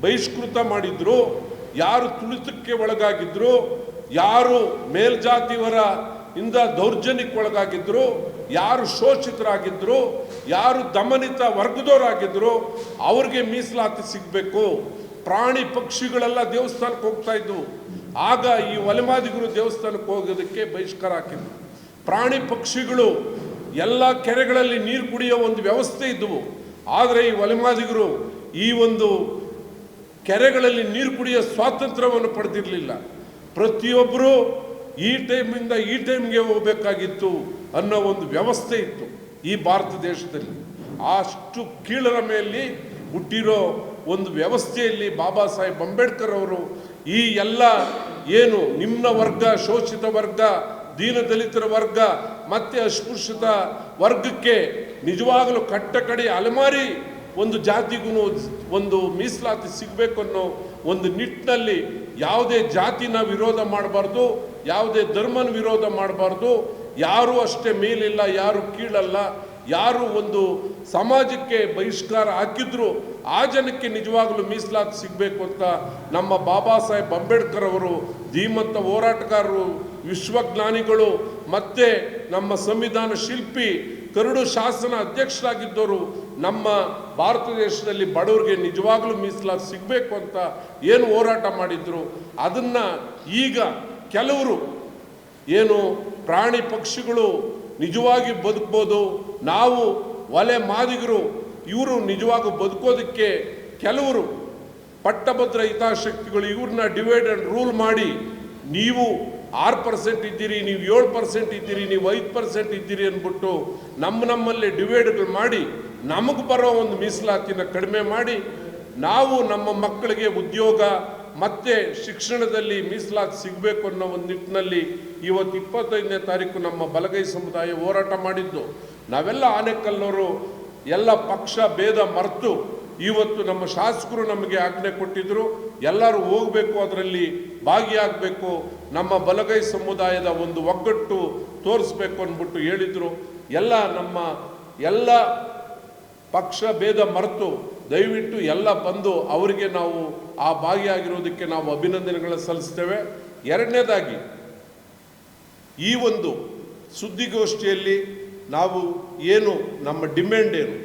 ಬಹಿಷ್ಕೃತ ಮಾಡಿದ್ರು, ಯಾರು ತುಳಿತಕ್ಕೆ ಒಳಗಾಗಿದ್ರು, ಯಾರು ಮೇಲ್ಜಾತಿಯವರ ಇಂದ ದೌರ್ಜನ್ಯಕ್ಕೆ ಒಳಗಾಗಿದ್ರು, ಯಾರು ಶೋಷಿತರಾಗಿದ್ರು, ಯಾರು ದಮನಿತ ವರ್ಗದವರಾಗಿದ್ರು, ಅವ್ರಿಗೆ ಮೀಸಲಾತಿ ಸಿಗಬೇಕು. ಪ್ರಾಣಿ ಪಕ್ಷಿಗಳೆಲ್ಲ ದೇವಸ್ಥಾನಕ್ಕೆ ಹೋಗ್ತಾ ಇದ್ವು, ಆಗ ಈ ಒಲೆಮಾದಿಗರು ದೇವಸ್ಥಾನಕ್ಕೆ ಹೋಗೋದಕ್ಕೆ ಬಹಿಷ್ಕಾರ ಹಾಕಿದ್ರು. ಪ್ರಾಣಿ ಪಕ್ಷಿಗಳು ಎಲ್ಲ ಕೆರೆಗಳಲ್ಲಿ ನೀರು ಕುಡಿಯೋ ಒಂದು ವ್ಯವಸ್ಥೆ ಇದ್ದವು, ಆದರೆ ಈ ಒಲೆಮಾದಿಗರು ಈ ಒಂದು ಕೆರೆಗಳಲ್ಲಿ ನೀರು ಕುಡಿಯೋ ಸ್ವಾತಂತ್ರ್ಯವನ್ನು ಪಡೆದಿರಲಿಲ್ಲ. ಪ್ರತಿಯೊಬ್ಬರು ಈ ಟೈಮಿಂದ ಈ ಟೈಮ್ಗೆ ಹೋಗಬೇಕಾಗಿತ್ತು ಅನ್ನೋ ಒಂದು ವ್ಯವಸ್ಥೆ ಇತ್ತು ಈ ಭಾರತ ದೇಶದಲ್ಲಿ. ಅಷ್ಟು ಕೀಳರ ಮೇಲೆ ಹುಟ್ಟಿರೋ ಒಂದು ವ್ಯವಸ್ಥೆಯಲ್ಲಿ ಬಾಬಾ ಸಾಹೇಬ್ ಅಂಬೇಡ್ಕರ್ ಅವರು ಈ ಎಲ್ಲ ಏನು ನಿಮ್ನ ವರ್ಗ, ಶೋಷಿತ ವರ್ಗ, ದೀನದಲಿತರ ವರ್ಗ ಮತ್ತೆ ಅಸ್ಪೃಶ್ಯತ ವರ್ಗಕ್ಕೆ ನಿಜವಾಗಲೂ ಕಟ್ಟ ಕಡೆ ಅಲೆಮಾರಿ ಒಂದು ಜಾತಿಗೂ ಒಂದು ಮೀಸಲಾತಿ ಸಿಗಬೇಕು ಅನ್ನೋ ಒಂದು ನಿಟ್ಟಿನಲ್ಲಿ ಯಾವುದೇ ಜಾತಿನ ವಿರೋಧ ಮಾಡಬಾರ್ದು, ಯಾವುದೇ ಧರ್ಮನ ವಿರೋಧ ಮಾಡಬಾರ್ದು. ಯಾರೂ ಅಷ್ಟೇ ಮೇಲಿಲ್ಲ, ಯಾರು ಕೀಳಲ್ಲ, ಯಾರು ಒಂದು ಸಮಾಜಕ್ಕೆ ಬಹಿಷ್ಕಾರ ಹಾಕಿದ್ರು ಆ ಜನಕ್ಕೆ ನಿಜವಾಗಲೂ ಮೀಸಲಾತಿ ಸಿಗಬೇಕು ಅಂತ ನಮ್ಮ ಬಾಬಾ ಸಾಹೇಬ್ ಅಂಬೇಡ್ಕರ್ ಅವರು ಧೀಮಂತ ಹೋರಾಟಗಾರರು, ವಿಶ್ವಜ್ಞಾನಿಗಳು, ಮತ್ತೆ ನಮ್ಮ ಸಂವಿಧಾನ ಶಿಲ್ಪಿ, ಕರಡು ಶಾಸನ ಅಧ್ಯಕ್ಷರಾಗಿದ್ದವರು ನಮ್ಮ ಭಾರತ ದೇಶದಲ್ಲಿ ಬಡವರಿಗೆ ನಿಜವಾಗ್ಲೂ ಮೀಸಲಾತಿ ಸಿಗಬೇಕು ಅಂತ ಏನು ಹೋರಾಟ ಮಾಡಿದ್ರು, ಅದನ್ನು ಈಗ ಕೆಲವರು ಏನು ಪ್ರಾಣಿ ಪಕ್ಷಿಗಳು ನಿಜವಾಗಿ ಬದುಕ್ಬೋದು, ನಾವು ಒಲೆ ಮಾದಿಗರು ಇವರು ನಿಜವಾಗಿ ಬದುಕೋದಕ್ಕೆ ಕೆಲವರು ಪಟ್ಟಭದ್ರ ಹಿತಾಸಕ್ತಿಗಳು ಇವ್ರನ್ನ ಡಿವೈಡ್ ಆ್ಯಂಡ್ ರೂಲ್ ಮಾಡಿ, ನೀವು 6% ಇದ್ದೀರಿ, ನೀವು 7% ಇದ್ದೀರಿ, ನೀವು 5% ಇದ್ದೀರಿ ಅಂದ್ಬಿಟ್ಟು ನಮ್ಮಲ್ಲೇ ಡಿವೈಡ್ಗಳು ಮಾಡಿ ನಮಗೆ ಬರೋ ಒಂದು ಮೀಸಲಾತಿನ ಕಡಿಮೆ ಮಾಡಿ ನಾವು ನಮ್ಮ ಮಕ್ಕಳಿಗೆ ಉದ್ಯೋಗ ಮತ್ತು ಶಿಕ್ಷಣದಲ್ಲಿ ಮೀಸಲಾತಿ ಸಿಗಬೇಕು ಅನ್ನೋ ಒಂದು ನಿಟ್ಟಿನಲ್ಲಿ ಇವತ್ತು 25ನೇ ತಾರೀಕು ನಮ್ಮ ಬಲಗೈ ಸಮುದಾಯ ಹೋರಾಟ ಮಾಡಿದ್ದು. ನಾವೆಲ್ಲ ಆನೇಕಲ್ನವರು ಎಲ್ಲ ಪಕ್ಷ ಭೇದ ಮರೆತು ಇವತ್ತು ನಮ್ಮ ಶಾಸಕರು ನಮಗೆ ಆಜ್ಞೆ ಕೊಟ್ಟಿದ್ದರು, ಎಲ್ಲರೂ ಹೋಗಬೇಕು, ಅದರಲ್ಲಿ ಭಾಗಿಯಾಗಬೇಕು, ನಮ್ಮ ಬಲಗೈ ಸಮುದಾಯದ ಒಂದು ಒಗ್ಗಟ್ಟು ತೋರಿಸ್ಬೇಕು ಅಂದ್ಬಿಟ್ಟು ಹೇಳಿದರು. ನಮ್ಮ ಎಲ್ಲ ಪಕ್ಷ ಭೇದ ಮರೆತು ದಯವಿಟ್ಟು ಎಲ್ಲ ಬಂದು ಅವರಿಗೆ ನಾವು ಆ ಭಾಗಿಯಾಗಿರೋದಕ್ಕೆ ನಾವು ಅಭಿನಂದನೆಗಳನ್ನು ಸಲ್ಲಿಸ್ತೇವೆ. ಎರಡನೇದಾಗಿ ಈ ಒಂದು ಸುದ್ದಿಗೋಷ್ಠಿಯಲ್ಲಿ ನಾವು ಏನು ನಮ್ಮ ಡಿಮ್ಯಾಂಡ್ ಏನು,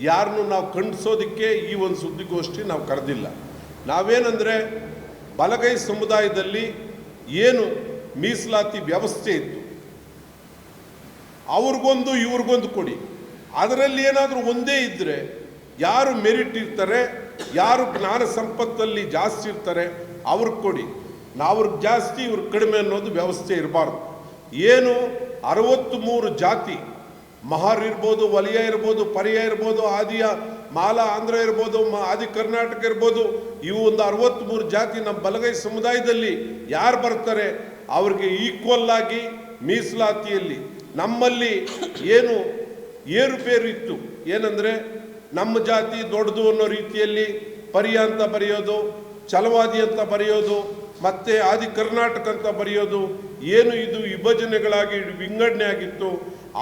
ಯಾರನ್ನು ನಾವು ಖಂಡಿಸೋದಕ್ಕೆ ಈ ಒಂದು ಸುದ್ದಿಗೋಷ್ಠಿ ನಾವು ಕರೆದಿಲ್ಲ. ನಾವೇನಂದರೆ ಬಲಗೈ ಸಮುದಾಯದಲ್ಲಿ ಏನು ಮೀಸಲಾತಿ ವ್ಯವಸ್ಥೆ ಇತ್ತು ಅವ್ರಿಗೊಂದು ಇವ್ರಿಗೊಂದು ಕೊಡಿ, ಅದರಲ್ಲಿ ಏನಾದರೂ ಒಂದೇ ಇದ್ದರೆ ಯಾರು ಮೆರಿಟ್ ಇರ್ತಾರೆ, ಯಾರು ಜ್ಞಾನ ಸಂಪತ್ತಲ್ಲಿ ಜಾಸ್ತಿ ಇರ್ತಾರೆ ಅವ್ರಿಗೆ ಕೊಡಿ, ಅವ್ರಿಗೆ ಜಾಸ್ತಿ ಇವ್ರಿಗೆ ಕಡಿಮೆ ಅನ್ನೋದು ವ್ಯವಸ್ಥೆ ಇರಬಾರ್ದು. ಏನು 63 ಜಾತಿ, ಮಹರ್ ಇರ್ಬೋದು, ವಲಯ ಇರ್ಬೋದು, ಪರಿಯ ಇರ್ಬೋದು, ಆದಿಯ ಮಾಲ ಆಂಧ್ರ ಇರ್ಬೋದು, ಆದಿ ಕರ್ನಾಟಕ ಇರ್ಬೋದು, ಇವು ಒಂದು 63 ಜಾತಿ ನಮ್ಮ ಬಲಗೈ ಸಮುದಾಯದಲ್ಲಿ ಯಾರು ಬರ್ತಾರೆ ಅವ್ರಿಗೆ ಈಕ್ವಲ್ ಆಗಿ ಮೀಸಲಾತಿಯಲ್ಲಿ ನಮ್ಮಲ್ಲಿ ಏನು ಏರುಪೇರು ಇತ್ತು, ಏನಂದರೆ ನಮ್ಮ ಜಾತಿ ದೊಡ್ಡದು ಅನ್ನೋ ರೀತಿಯಲ್ಲಿ ಪರಿಯ ಅಂತ ಬರೆಯೋದು, ಛಲವಾದಿ ಅಂತ ಬರೆಯೋದು, ಮತ್ತೆ ಆದಿ ಕರ್ನಾಟಕ ಅಂತ ಬರೆಯೋದು, ಏನು ಇದು ವಿಭಜನೆಗಳಾಗಿ ವಿಂಗಡಣೆ ಆಗಿತ್ತು.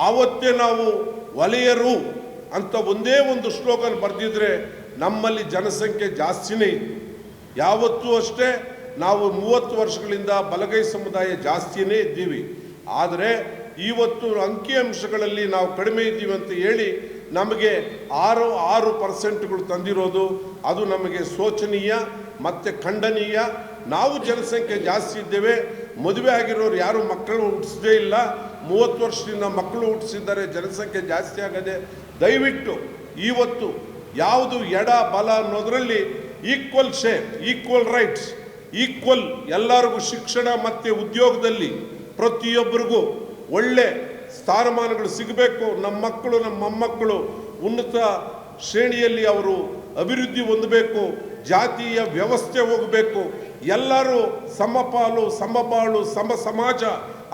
ಆವತ್ತೇ ನಾವು ವಲಯರು ಅಂತ ಒಂದೇ ಒಂದು ಸ್ಲೋಗನ್ ಬರೆದಿದ್ರೆ ನಮ್ಮಲ್ಲಿ ಜನಸಂಖ್ಯೆ ಜಾಸ್ತಿನೇ ಇತ್ತು. ಯಾವತ್ತೂ ಅಷ್ಟೇ ನಾವು 30 ವರ್ಷಗಳಿಂದ ಬಲಗೈ ಸಮುದಾಯ ಜಾಸ್ತಿಯೇ ಇದ್ದೀವಿ. ಆದರೆ ಇವತ್ತು ಅಂಕಿಅಂಶಗಳಲ್ಲಿ ನಾವು ಕಡಿಮೆ ಇದ್ದೀವಿ ಅಂತ ಹೇಳಿ ನಮಗೆ 6% ತಂದಿರೋದು ಅದು ನಮಗೆ ಶೋಚನೀಯ ಮತ್ತು ಖಂಡನೀಯ. ನಾವು ಜನಸಂಖ್ಯೆ ಜಾಸ್ತಿ ಇದ್ದೇವೆ, ಮದುವೆ ಆಗಿರೋರು ಯಾರು ಮಕ್ಕಳು ಹುಟ್ಟಿಸದೇ ಇಲ್ಲ, 30 ವರ್ಷದಿಂದ ಮಕ್ಕಳು ಹುಟ್ಟಿಸಿದ್ದಾರೆ, ಜನಸಂಖ್ಯೆ ಜಾಸ್ತಿ ಆಗದೆ. ದಯವಿಟ್ಟು ಇವತ್ತು ಯಾವುದು ಎಡ ಬಲ ಅನ್ನೋದರಲ್ಲಿ equal share, equal rights, equal ಎಲ್ಲರಿಗೂ ಶಿಕ್ಷಣ ಮತ್ತು ಉದ್ಯೋಗದಲ್ಲಿ ಪ್ರತಿಯೊಬ್ಬರಿಗೂ ಒಳ್ಳೆ ಸ್ಥಾನಮಾನಗಳು ಸಿಗಬೇಕು. ನಮ್ಮ ಮಕ್ಕಳು ನಮ್ಮ ಮೊಮ್ಮಕ್ಕಳು ಉನ್ನತ ಶ್ರೇಣಿಯಲ್ಲಿ ಅವರು ಅಭಿವೃದ್ಧಿ ಹೊಂದಬೇಕು, ಜಾತಿಯ ವ್ಯವಸ್ಥೆ ಹೋಗಬೇಕು, ಎಲ್ಲರೂ ಸಮಪಾಲು ಸಮಬಾಳು ಸಮ ಸಮಾಜ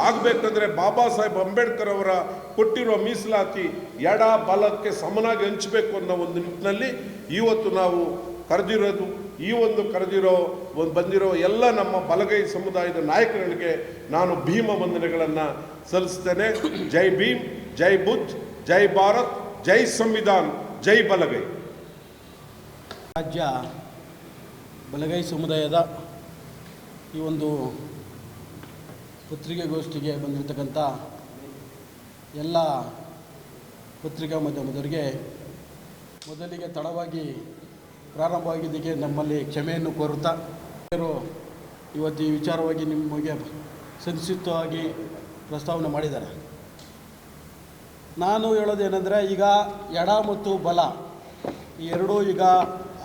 ಆಗಬೇಕಂದ್ರೆ ಬಾಬಾ ಸಾಹೇಬ್ ಅಂಬೇಡ್ಕರ್ ಅವರ ಕೊಟ್ಟಿರೋ ಮೀಸಲಾತಿ ಎಡ ಬಲಕ್ಕೆ ಸಮನಾಗಿ ಹಂಚಬೇಕು ಅನ್ನೋ ಒಂದು ನಿಟ್ಟಿನಲ್ಲಿ ಇವತ್ತು ನಾವು ಕರೆದಿರೋದು. ಈ ಒಂದು ಬಂದಿರೋ ಎಲ್ಲ ನಮ್ಮ ಬಲಗೈ ಸಮುದಾಯದ ನಾಯಕರಿಗೆ ನಾನು ಭೀಮ ವಂದನೆಗಳನ್ನು ಸಲ್ಲಿಸ್ತೇನೆ. ಜೈ ಭೀಮ್, ಜೈ ಬುದ್ಧ್, ಜೈ ಭಾರತ್, ಜೈ ಸಂವಿಧಾನ್, ಜೈ ಬಲಗೈ. ರಾಜ್ಯ ಬಲಗೈ ಸಮುದಾಯದ ಈ ಒಂದು ಪತ್ರಿಕೆಗೋಷ್ಠಿಗೆ ಬಂದಿರತಕ್ಕಂಥ ಎಲ್ಲ ಪತ್ರಿಕಾ ಮಾಧ್ಯಮದವರಿಗೆ ಮೊದಲಿಗೆ ತಡವಾಗಿ ಪ್ರಾರಂಭವಾಗಿದ್ದಕ್ಕೆ ನಮ್ಮಲ್ಲಿ ಕ್ಷಮೆಯನ್ನು ಕೋರುತ್ತಾ ಇವತ್ತು ಈ ವಿಚಾರವಾಗಿ ನಿಮಗೆ ಸಂಕ್ಷಿಪ್ತವಾಗಿ ಪ್ರಸ್ತಾವನೆ ಮಾಡಿದ್ದಾರೆ. ನಾನು ಹೇಳೋದೇನೆಂದರೆ, ಈಗ ಎಡ ಮತ್ತು ಬಲ ಈ ಎರಡೂ ಈಗ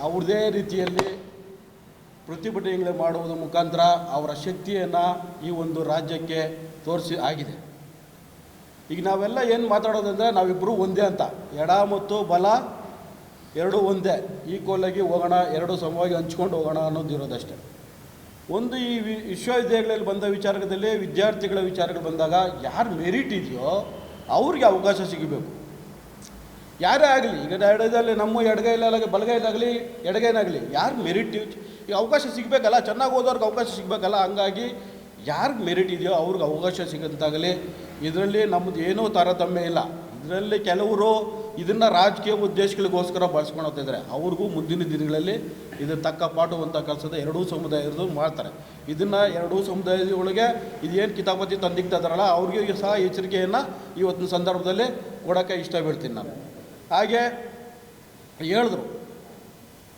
ಅವ್ರದ್ದೇ ರೀತಿಯಲ್ಲಿ ಪ್ರತಿಭಟನೆಗಳು ಮಾಡುವುದರ ಮುಖಾಂತರ ಅವರ ಶಕ್ತಿಯನ್ನು ಈ ಒಂದು ರಾಜ್ಯಕ್ಕೆ ತೋರಿಸಿ ಆಗಿದೆ. ಈಗ ನಾವೆಲ್ಲ ಏನು ಮಾತಾಡೋದಂದರೆ ನಾವಿಬ್ಬರು ಒಂದೇ ಅಂತ, ಎಡ ಮತ್ತು ಬಲ ಎರಡೂ ಒಂದೇ, ಈಕ್ವಲ್ ಆಗಿ ಹೋಗೋಣ, ಎರಡು ಸಮವಾಗಿ ಹಂಚ್ಕೊಂಡು ಹೋಗೋಣ ಅನ್ನೋದು ಇರೋದಷ್ಟೇ. ಒಂದು ಈ ವಿಶ್ವವಿದ್ಯಾಲಯಗಳಲ್ಲಿ ಬಂದ ವಿಚಾರದಲ್ಲಿ ವಿದ್ಯಾರ್ಥಿಗಳ ವಿಚಾರಗಳು ಬಂದಾಗ ಯಾರು ಮೆರಿಟ್ ಇದೆಯೋ ಅವ್ರಿಗೆ ಅವಕಾಶ ಸಿಗಬೇಕು. ಯಾರೇ ಆಗಲಿ, ಈಗ ಎಡಗೈದಲ್ಲಿ ನಮ್ಮ ಎಡಗೈಲಾಗಲಿ ಬಲಗೈಲಾಗಲಿ ಎಡಗೈನಾಗಲಿ ಯಾರು ಮೆರಿಟ್ ಈಗ ಅವಕಾಶ ಸಿಗಬೇಕಲ್ಲ, ಚೆನ್ನಾಗಿ ಓದೋರ್ಗೆ ಅವಕಾಶ ಸಿಗಬೇಕಲ್ಲ. ಹಂಗಾಗಿ ಯಾರಿಗೆ ಮೆರಿಟ್ ಇದೆಯೋ ಅವ್ರಿಗೆ ಅವಕಾಶ ಸಿಗಂತಾಗಲಿ. ಇದರಲ್ಲಿ ನಮ್ಮದು ಏನೂ ತಾರತಮ್ಯ ಇಲ್ಲ. ಇದರಲ್ಲಿ ಕೆಲವರು ಇದನ್ನು ರಾಜಕೀಯ ಉದ್ದೇಶಗಳಿಗೋಸ್ಕರ ಬಳಸ್ಕೊಂಡು ಹೋಗ್ತಿದ್ದಾರೆ. ಅವ್ರಿಗೂ ಮುಂದಿನ ದಿನಗಳಲ್ಲಿ ಇದು ತಕ್ಕ ಪಾಠುವಂಥ ಕೆಲಸದ ಎರಡೂ ಸಮುದಾಯದ್ದು ಮಾಡ್ತಾರೆ. ಇದನ್ನು ಎರಡೂ ಸಮುದಾಯದೊಳಗೆ ಇದೇನು ಕಿತಾಪತಿ ತಂದಿಕ್ತಾರಲ್ಲ ಅವ್ರಿಗೆ ಸಹ ಎಚ್ಚರಿಕೆಯನ್ನು ಇವತ್ತಿನ ಸಂದರ್ಭದಲ್ಲಿ ಕೊಡೋಕ್ಕೆ ಇಷ್ಟ ಬೀಳ್ತೀನಿ ನಾನು. ಹಾಗೆ ಹೇಳಿದ್ರು,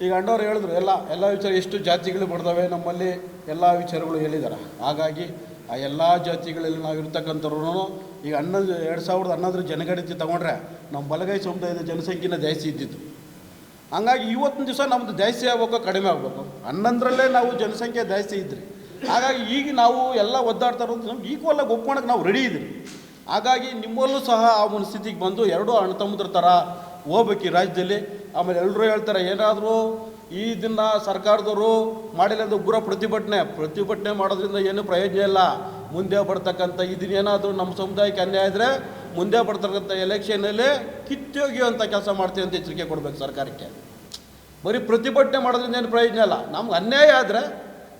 ಈಗ ಅಣ್ಣವ್ರು ಹೇಳಿದ್ರು ಎಲ್ಲ ವಿಚಾರ ಎಷ್ಟು ಜಾತಿಗಳು ಬರ್ತವೆ ನಮ್ಮಲ್ಲಿ ಎಲ್ಲ ವಿಚಾರಗಳು ಹೇಳಿದ್ದಾರೆ. ಹಾಗಾಗಿ ಆ ಎಲ್ಲ ಜಾತಿಗಳಲ್ಲಿ ನಾವಿರ್ತಕ್ಕಂಥವ್ರು ಈಗ 2011 ಜನಗಣತಿ ತೊಗೊಂಡ್ರೆ ನಮ್ಮ ಬಲಗೈ ಸಮುದಾಯದ ಜನಸಂಖ್ಯೆನ ಜಾಸ್ತಿ ಇದ್ದಿತ್ತು. ಹಂಗಾಗಿ ಇವತ್ತಿನ ದಿವಸ ನಮ್ಮದು ಜಾಸ್ತಿ ಆಗಬೇಕು, ಕಡಿಮೆ ಆಗಬೇಕು. 11ರಲ್ಲೇ ನಾವು ಜನಸಂಖ್ಯೆ ಜಾಸ್ತಿ ಇದ್ರಿ. ಹಾಗಾಗಿ ಈಗ ನಾವು ಎಲ್ಲ ಒದ್ದಾಡ್ತಾ ಇರೋದು ನಮ್ಗೆ ಈಕ್ವಲಾಗಿ ಒಪ್ಕೊಳಕ್ಕೆ ನಾವು ರೆಡಿ ಇದ್ರಿ. ಹಾಗಾಗಿ ನಿಮ್ಮಲ್ಲೂ ಸಹ ಆ ಒಂದು ಸ್ಥಿತಿಗೆ ಬಂದು ಎರಡೂ ಅಣ್ಣ ತಮ್ಮದ್ರ ಥರ ಹೋಗ್ಬೇಕು ಈ ರಾಜ್ಯದಲ್ಲಿ. ಆಮೇಲೆ ಎಲ್ಲರೂ ಹೇಳ್ತಾರೆ ಏನಾದರೂ ಇದನ್ನು ಸರ್ಕಾರದವರು ಮಾಡಿಲ್ಲ ಅಂದರೆ ಉಗ್ರ ಪ್ರತಿಭಟನೆ ಮಾಡೋದ್ರಿಂದ ಏನೂ ಪ್ರಯೋಜನ ಇಲ್ಲ. ಮುಂದೆ ಬರ್ತಕ್ಕಂಥ ಇದನ್ನೇನಾದರೂ ನಮ್ಮ ಸಮುದಾಯಕ್ಕೆ ಅನ್ಯಾಯ ಇದ್ದರೆ ಮುಂದೆ ಬರ್ತಕ್ಕಂಥ ಎಲೆಕ್ಷನಲ್ಲಿ ಕಿತ್ತೊಗೆಯುವಂಥ ಕೆಲಸ ಮಾಡ್ತೀವಿ ಅಂತ ಎಚ್ಚರಿಕೆ ಕೊಡಬೇಕು ಸರ್ಕಾರಕ್ಕೆ. ಬರೀ ಪ್ರತಿಭಟನೆ ಮಾಡೋದ್ರಿಂದ ಏನು ಪ್ರಯೋಜನ ಇಲ್ಲ. ನಮ್ಗೆ ಅನ್ಯಾಯ ಆದರೆ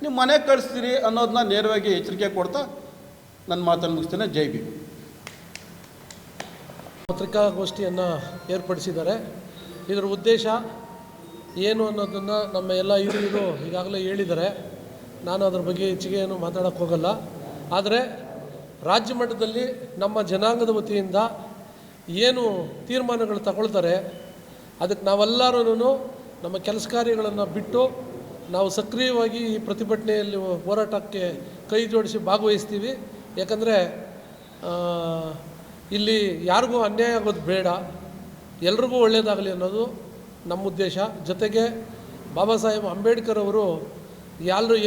ನೀವು ಮನೆಗೆ ಕಳಿಸ್ತೀರಿ ಅನ್ನೋದನ್ನ ನೇರವಾಗಿ ಎಚ್ಚರಿಕೆ ಕೊಡ್ತಾ ನನ್ನ ಮಾತನ್ನು ಮುಗಿಸ್ತೇನೆ. ಜೈ ಭೀಮ್. ಪತ್ರಿಕಾಗೋಷ್ಠಿಯನ್ನು ಏರ್ಪಡಿಸಿದ್ದಾರೆ. ಇದರ ಉದ್ದೇಶ ಏನು ಅನ್ನೋದನ್ನು ನಮ್ಮ ಎಲ್ಲ ಹಿರಿಯರು ಈಗಾಗಲೇ ಹೇಳಿದ್ದಾರೆ. ನಾನು ಅದ್ರ ಬಗ್ಗೆ ಹೆಚ್ಚಿಗೆ ಏನು ಮಾತಾಡೋಕ್ಕೆ ಹೋಗಲ್ಲ. ಆದರೆ ರಾಜ್ಯ ಮಟ್ಟದಲ್ಲಿ ನಮ್ಮ ಜನಾಂಗದ ವತಿಯಿಂದ ಏನು ತೀರ್ಮಾನಗಳು ತಗೊಳ್ತಾರೆ ಅದಕ್ಕೆ ನಾವೆಲ್ಲರೂ ನಮ್ಮ ಕೆಲಸ ಕಾರ್ಯಗಳನ್ನು ಬಿಟ್ಟು ನಾವು ಸಕ್ರಿಯವಾಗಿ ಈ ಪ್ರತಿಭಟನೆಯಲ್ಲಿ ಹೋರಾಟಕ್ಕೆ ಕೈ ಜೋಡಿಸಿ ಭಾಗವಹಿಸ್ತೀವಿ. ಯಾಕಂದರೆ ಇಲ್ಲಿ ಯಾರಿಗೂ ಅನ್ಯಾಯ ಆಗೋದು ಬೇಡ, ಎಲ್ರಿಗೂ ಒಳ್ಳೆಯದಾಗಲಿ ಅನ್ನೋದು ನಮ್ಮ ಉದ್ದೇಶ. ಜೊತೆಗೆ ಬಾಬಾ ಸಾಹೇಬ್ ಅಂಬೇಡ್ಕರ್ ಅವರು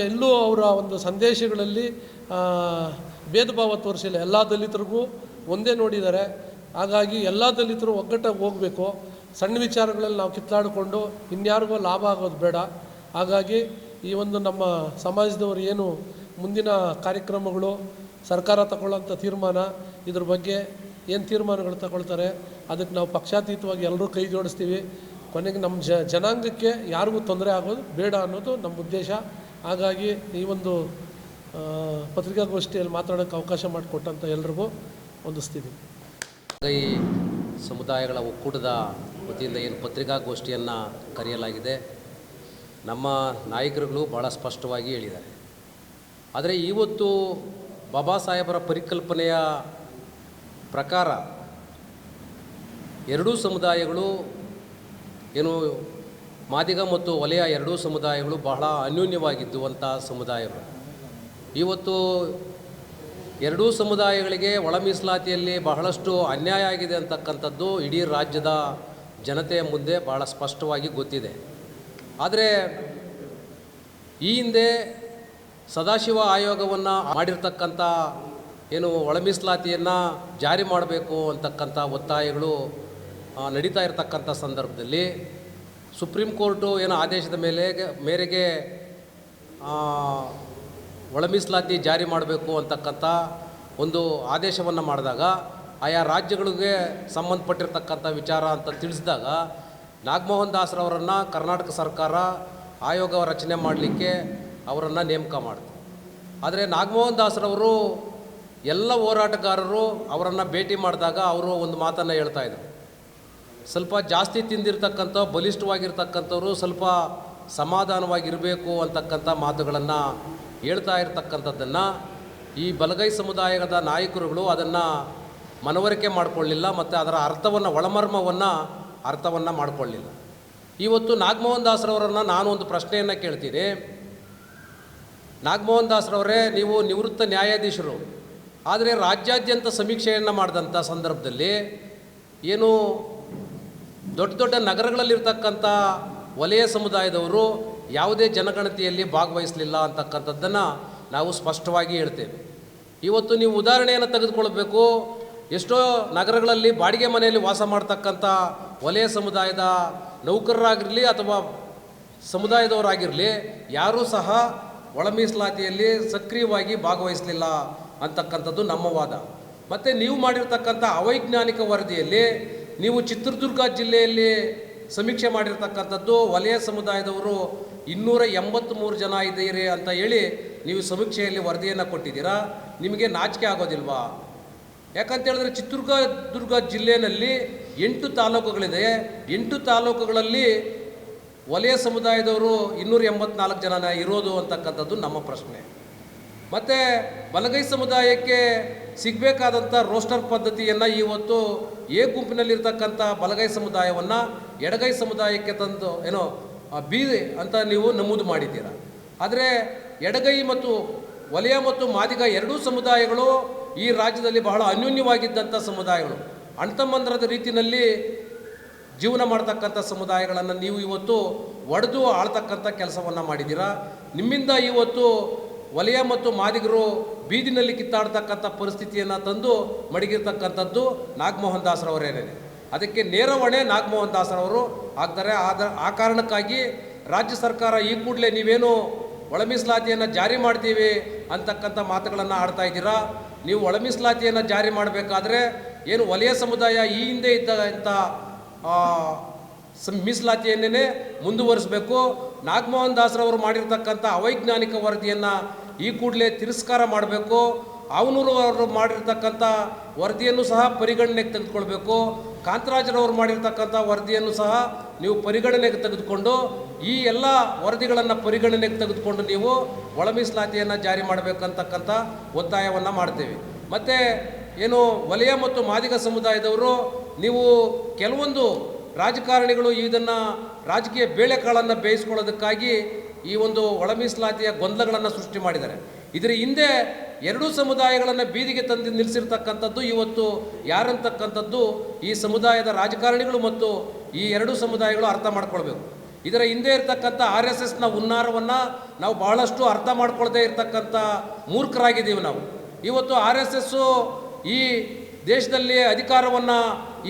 ಎಲ್ಲೂ ಅವರ ಒಂದು ಸಂದೇಶಗಳಲ್ಲಿ ಭೇದ ಭಾವ ತೋರಿಸಿಲ್ಲ. ಎಲ್ಲ ದಲಿತರಿಗೂ ಒಂದೇ ನೋಡಿದ್ದಾರೆ. ಹಾಗಾಗಿ ಎಲ್ಲ ದಲಿತರು ಒಗ್ಗಟ್ಟಾಗಿ ಹೋಗಬೇಕು. ಸಣ್ಣ ವಿಚಾರಗಳಲ್ಲಿ ನಾವು ಕಿತ್ತಾಡಿಕೊಂಡು ಇನ್ಯಾರಿಗೂ ಲಾಭ ಆಗೋದು ಬೇಡ. ಹಾಗಾಗಿ ಈ ಒಂದು ನಮ್ಮ ಸಮಾಜದವರು ಏನು ಮುಂದಿನ ಕಾರ್ಯಕ್ರಮಗಳು ಸರ್ಕಾರ ತಗೊಳ್ಳೋಂಥ ತೀರ್ಮಾನ ಇದ್ರ ಬಗ್ಗೆ ಏನು ತೀರ್ಮಾನಗಳು ತಗೊಳ್ತಾರೆ ಅದಕ್ಕೆ ನಾವು ಪಕ್ಷಾತೀತವಾಗಿ ಎಲ್ಲರೂ ಕೈ ಜೋಡಿಸ್ತೀವಿ. ಕೊನೆಗೆ ನಮ್ಮ ಜನಾಂಗಕ್ಕೆ ಯಾರಿಗೂ ತೊಂದರೆ ಆಗೋದು ಬೇಡ ಅನ್ನೋದು ನಮ್ಮ ಉದ್ದೇಶ. ಹಾಗಾಗಿ ಈ ಒಂದು ಪತ್ರಿಕಾಗೋಷ್ಠಿಯಲ್ಲಿ ಮಾತಾಡೋಕ್ಕೆ ಅವಕಾಶ ಮಾಡಿಕೊಟ್ಟಂಥ ಎಲ್ರಿಗೂ ವಂದಿಸ್ತೀನಿ. ಈ ಸಮುದಾಯಗಳ ಒಕ್ಕೂಟದ ವತಿಯಿಂದ ಏನು ಪತ್ರಿಕಾಗೋಷ್ಠಿಯನ್ನು ಕರೆಯಲಾಗಿದೆ, ನಮ್ಮ ನಾಯಕರುಗಳು ಭಾಳ ಸ್ಪಷ್ಟವಾಗಿ ಹೇಳಿದ್ದಾರೆ. ಆದರೆ ಇವತ್ತು ಬಾಬಾ ಸಾಹೇಬರ ಪರಿಕಲ್ಪನೆಯ ಪ್ರಕಾರ ಎರಡೂ ಸಮುದಾಯಗಳು ಏನು ಮಾದಿಗ ಮತ್ತು ವಲಯ ಎರಡೂ ಸಮುದಾಯಗಳು ಬಹಳ ಅನ್ಯೋನ್ಯವಾಗಿದ್ದುವಂಥ ಸಮುದಾಯಗಳು. ಇವತ್ತು ಎರಡೂ ಸಮುದಾಯಗಳಿಗೆ ಒಳ ಮೀಸಲಾತಿಯಲ್ಲಿ ಬಹಳಷ್ಟು ಅನ್ಯಾಯ ಆಗಿದೆ ಅಂತಕ್ಕಂಥದ್ದು ಇಡೀ ರಾಜ್ಯದ ಜನತೆಯ ಮುಂದೆ ಭಾಳ ಸ್ಪಷ್ಟವಾಗಿ ಗೊತ್ತಿದೆ. ಆದರೆ ಈ ಹಿಂದೆ ಸದಾಶಿವ ಆಯೋಗವನ್ನು ಮಾಡಿರ್ತಕ್ಕಂಥ ಏನು ಒಳ ಮೀಸಲಾತಿಯನ್ನು ಜಾರಿ ಮಾಡಬೇಕು ಅಂತಕ್ಕಂಥ ಒತ್ತಾಯಗಳು ನಡೀತಾ ಇರತಕ್ಕಂಥ ಸಂದರ್ಭದಲ್ಲಿ ಸುಪ್ರೀಂ ಕೋರ್ಟು ಏನು ಆದೇಶದ ಮೇರೆಗೆ ಒಳ ಮೀಸಲಾತಿ ಜಾರಿ ಮಾಡಬೇಕು ಅಂತಕ್ಕಂಥ ಒಂದು ಆದೇಶವನ್ನು ಮಾಡಿದಾಗ ಆಯಾ ರಾಜ್ಯಗಳಿಗೆ ಸಂಬಂಧಪಟ್ಟಿರ್ತಕ್ಕಂಥ ವಿಚಾರ ಅಂತ ತಿಳಿಸಿದಾಗ ನಾಗಮೋಹನ್ ದಾಸ್ರವರನ್ನು ಕರ್ನಾಟಕ ಸರ್ಕಾರ ಆಯೋಗ ರಚನೆ ಮಾಡಲಿಕ್ಕೆ ಅವರನ್ನು ನೇಮಕ ಮಾಡಿತು. ಆದರೆ ನಾಗಮೋಹನ್ ದಾಸ್ರವರು ಎಲ್ಲ ಹೋರಾಟಗಾರರು ಅವರನ್ನು ಭೇಟಿ ಮಾಡಿದಾಗ ಅವರು ಒಂದು ಮಾತನ್ನು ಹೇಳ್ತಾಯಿದ್ರು, ಸ್ವಲ್ಪ ಜಾಸ್ತಿ ತಿಂದಿರ್ತಕ್ಕಂಥ ಬಲಿಷ್ಠವಾಗಿರ್ತಕ್ಕಂಥವ್ರು ಸ್ವಲ್ಪ ಸಮಾಧಾನವಾಗಿರಬೇಕು ಅಂತಕ್ಕಂಥ ಮಾತುಗಳನ್ನು ಹೇಳ್ತಾ ಇರ್ತಕ್ಕಂಥದ್ದನ್ನು ಈ ಬಲಗೈ ಸಮುದಾಯದ ನಾಯಕರುಗಳು ಅದನ್ನು ಮನವರಿಕೆ ಮಾಡಿಕೊಳ್ಳಿಲ್ಲ ಮತ್ತು ಅದರ ಅರ್ಥವನ್ನು ಅರ್ಥವನ್ನು ಮಾಡಿಕೊಳ್ಳಿಲ್ಲ. ಇವತ್ತು ನಾಗಮೋಹನ್ ದಾಸ್ರವರನ್ನು ನಾನು ಒಂದು ಪ್ರಶ್ನೆಯನ್ನು ಕೇಳ್ತೀನಿ. ನಾಗಮೋಹನ್ ದಾಸ್ರವರೇ, ನೀವು ನಿವೃತ್ತ ನ್ಯಾಯಾಧೀಶರು, ಆದರೆ ರಾಜ್ಯಾದ್ಯಂತ ಸಮೀಕ್ಷೆಯನ್ನು ಮಾಡಿದಂಥ ಸಂದರ್ಭದಲ್ಲಿ ಏನು ದೊಡ್ಡ ದೊಡ್ಡ ನಗರಗಳಲ್ಲಿರ್ತಕ್ಕಂಥ ವಲಯ ಸಮುದಾಯದವರು ಯಾವುದೇ ಜನಗಣತಿಯಲ್ಲಿ ಭಾಗವಹಿಸಲಿಲ್ಲ ಅಂತಕ್ಕಂಥದ್ದನ್ನು ನಾವು ಸ್ಪಷ್ಟವಾಗಿ ಹೇಳ್ತೇವೆ. ಇವತ್ತು ನೀವು ಉದಾಹರಣೆಯನ್ನು ತೆಗೆದುಕೊಳ್ಬೇಕು. ಎಷ್ಟೋ ನಗರಗಳಲ್ಲಿ ಬಾಡಿಗೆ ಮನೆಯಲ್ಲಿ ವಾಸ ಮಾಡ್ತಕ್ಕಂಥ ವಲಯ ಸಮುದಾಯದ ನೌಕರರಾಗಿರಲಿ ಅಥವಾ ಸಮುದಾಯದವರಾಗಿರಲಿ ಯಾರೂ ಸಹ ಒಳ ಮೀಸಲಾತಿಯಲ್ಲಿ ಸಕ್ರಿಯವಾಗಿ ಭಾಗವಹಿಸಲಿಲ್ಲ ಅಂತಕ್ಕಂಥದ್ದು ನಮ್ಮ ವಾದ. ಮತ್ತು ನೀವು ಮಾಡಿರ್ತಕ್ಕಂಥ ಅವೈಜ್ಞಾನಿಕ ವರದಿಯಲ್ಲಿ ನೀವು ಚಿತ್ರದುರ್ಗ ಜಿಲ್ಲೆಯಲ್ಲಿ ಸಮೀಕ್ಷೆ ಮಾಡಿರ್ತಕ್ಕಂಥದ್ದು ವಲಯ ಸಮುದಾಯದವರು 283 ಜನ ಇದ್ದೀರಿ ಅಂತ ಹೇಳಿ ನೀವು ಸಮೀಕ್ಷೆಯಲ್ಲಿ ವರದಿಯನ್ನು ಕೊಟ್ಟಿದ್ದೀರಾ. ನಿಮಗೆ ನಾಚಿಕೆ ಆಗೋದಿಲ್ವಾ? ಯಾಕಂತೇಳಿದ್ರೆ ಚಿತ್ರದುರ್ಗ ಜಿಲ್ಲೆಯಲ್ಲಿ 8 ತಾಲೂಕುಗಳಿದೆ. 8 ತಾಲೂಕುಗಳಲ್ಲಿ ವಲಯ ಸಮುದಾಯದವರು 284 ಜನ ಇರೋದು ಅಂತಕ್ಕಂಥದ್ದು ನಮ್ಮ ಪ್ರಶ್ನೆ. ಮತ್ತು ಬಲಗೈ ಸಮುದಾಯಕ್ಕೆ ಸಿಗಬೇಕಾದಂಥ ರೋಸ್ಟರ್ ಪದ್ಧತಿಯನ್ನು ಇವತ್ತು ಎ ಗುಂಪಿನಲ್ಲಿರ್ತಕ್ಕಂಥ ಬಲಗೈ ಸಮುದಾಯವನ್ನು ಎಡಗೈ ಸಮುದಾಯಕ್ಕೆ ತಂದು ಏನೋ ಬಿ ಅಂತ ನೀವು ನಮೂದು ಮಾಡಿದ್ದೀರಾ. ಆದರೆ ಎಡಗೈ ಮತ್ತು ವಲಯ ಮತ್ತು ಮಾದಿಗ ಎರಡೂ ಸಮುದಾಯಗಳು ಈ ರಾಜ್ಯದಲ್ಲಿ ಬಹಳ ಅನ್ಯೋನ್ಯವಾಗಿದ್ದಂಥ ಸಮುದಾಯಗಳು, ಅಣ್ತಮ್ಮಂದರದ ರೀತಿಯಲ್ಲಿ ಜೀವನ ಮಾಡ್ತಕ್ಕಂಥ ಸಮುದಾಯಗಳನ್ನು ನೀವು ಇವತ್ತು ಒಡೆದು ಆಳ್ತಕ್ಕಂಥ ಕೆಲಸವನ್ನು ಮಾಡಿದ್ದೀರಾ. ನಿಮ್ಮಿಂದ ಇವತ್ತು ವಲಯ ಮತ್ತು ಮಾದಿಗರು ಬೀದಿನಲ್ಲಿ ಕಿತ್ತಾಡ್ತಕ್ಕಂಥ ಪರಿಸ್ಥಿತಿಯನ್ನು ತಂದು ಮಡಗಿರ್ತಕ್ಕಂಥದ್ದು ನಾಗಮೋಹನ್ ದಾಸ್ರವರೇನೇ. ಅದಕ್ಕೆ ನೇರ ಹೊಣೆ ನಾಗಮೋಹನ್ ದಾಸ್ರವರು ಆಗ್ತಾರೆ. ಆ ಕಾರಣಕ್ಕಾಗಿ ರಾಜ್ಯ ಸರ್ಕಾರ ಈ ಕೂಡಲೇ ನೀವೇನು ಒಳ ಮೀಸಲಾತಿಯನ್ನು ಜಾರಿ ಮಾಡ್ತೀವಿ ಅಂತಕ್ಕಂಥ ಮಾತುಗಳನ್ನು ಆಡ್ತಾ ಇದ್ದೀರಾ. ನೀವು ಒಳ ಮೀಸಲಾತಿಯನ್ನು ಜಾರಿ ಮಾಡಬೇಕಾದ್ರೆ ಏನು ವಲಯ ಸಮುದಾಯ ಈ ಹಿಂದೆ ಇದ್ದಂಥ ಮೀಸಲಾತಿಯನ್ನೇ ಮುಂದುವರಿಸಬೇಕು. ನಾಗಮೋಹನ್ ದಾಸ್ರವರು ಮಾಡಿರ್ತಕ್ಕಂಥ ಅವೈಜ್ಞಾನಿಕ ವರದಿಯನ್ನು ಈ ಕೂಡಲೇ ತಿರಸ್ಕಾರ ಮಾಡಬೇಕು. ಅವನೂರು ಮಾಡಿರ್ತಕ್ಕಂಥ ವರದಿಯನ್ನು ಸಹ ಪರಿಗಣನೆಗೆ ತೆಗೆದುಕೊಳ್ಬೇಕು. ಕಾಂತರಾಜರವರು ಮಾಡಿರ್ತಕ್ಕಂಥ ವರದಿಯನ್ನು ಸಹ ನೀವು ಪರಿಗಣನೆಗೆ ತೆಗೆದುಕೊಂಡು ಈ ಎಲ್ಲ ವರದಿಗಳನ್ನು ಪರಿಗಣನೆಗೆ ತೆಗೆದುಕೊಂಡು ನೀವು ಒಳ ಮೀಸಲಾತಿಯನ್ನು ಜಾರಿ ಮಾಡಬೇಕಂತಕ್ಕಂಥ ಒತ್ತಾಯವನ್ನು ಮಾಡ್ತೇವೆ. ಮತ್ತು ಏನು ವಲಯ ಮತ್ತು ಮಾದಿಗ ಸಮುದಾಯದವರು ನೀವು ಕೆಲವೊಂದು ರಾಜಕಾರಣಿಗಳು ಇದನ್ನು ರಾಜಕೀಯ ಬೇಳೆಕಾಳನ್ನು ಬೇಯಿಸ್ಕೊಳ್ಳೋದಕ್ಕಾಗಿ ಈ ಒಂದು ಒಳ ಮೀಸಲಾತಿಯ ಗೊಂದಲಗಳನ್ನು ಸೃಷ್ಟಿ ಮಾಡಿದ್ದಾರೆ. ಇದರ ಹಿಂದೆ ಎರಡೂ ಸಮುದಾಯಗಳನ್ನು ಬೀದಿಗೆ ತಂದು ನಿಲ್ಲಿಸಿರ್ತಕ್ಕಂಥದ್ದು ಇವತ್ತು ಯಾರಂತಕ್ಕಂಥದ್ದು ಈ ಸಮುದಾಯದ ರಾಜಕಾರಣಿಗಳು ಮತ್ತು ಈ ಎರಡೂ ಸಮುದಾಯಗಳು ಅರ್ಥ ಮಾಡ್ಕೊಳ್ಬೇಕು. ಇದರ ಹಿಂದೆ ಇರ್ತಕ್ಕಂಥ RSSನ ಹುನ್ನಾರವನ್ನು ನಾವು ಬಹಳಷ್ಟು ಅರ್ಥ ಮಾಡ್ಕೊಳ್ಳದೇ ಇರ್ತಕ್ಕಂಥ ಮೂರ್ಖರಾಗಿದ್ದೀವಿ ನಾವು. ಇವತ್ತು RSS ಈ ದೇಶದಲ್ಲಿ ಅಧಿಕಾರವನ್ನು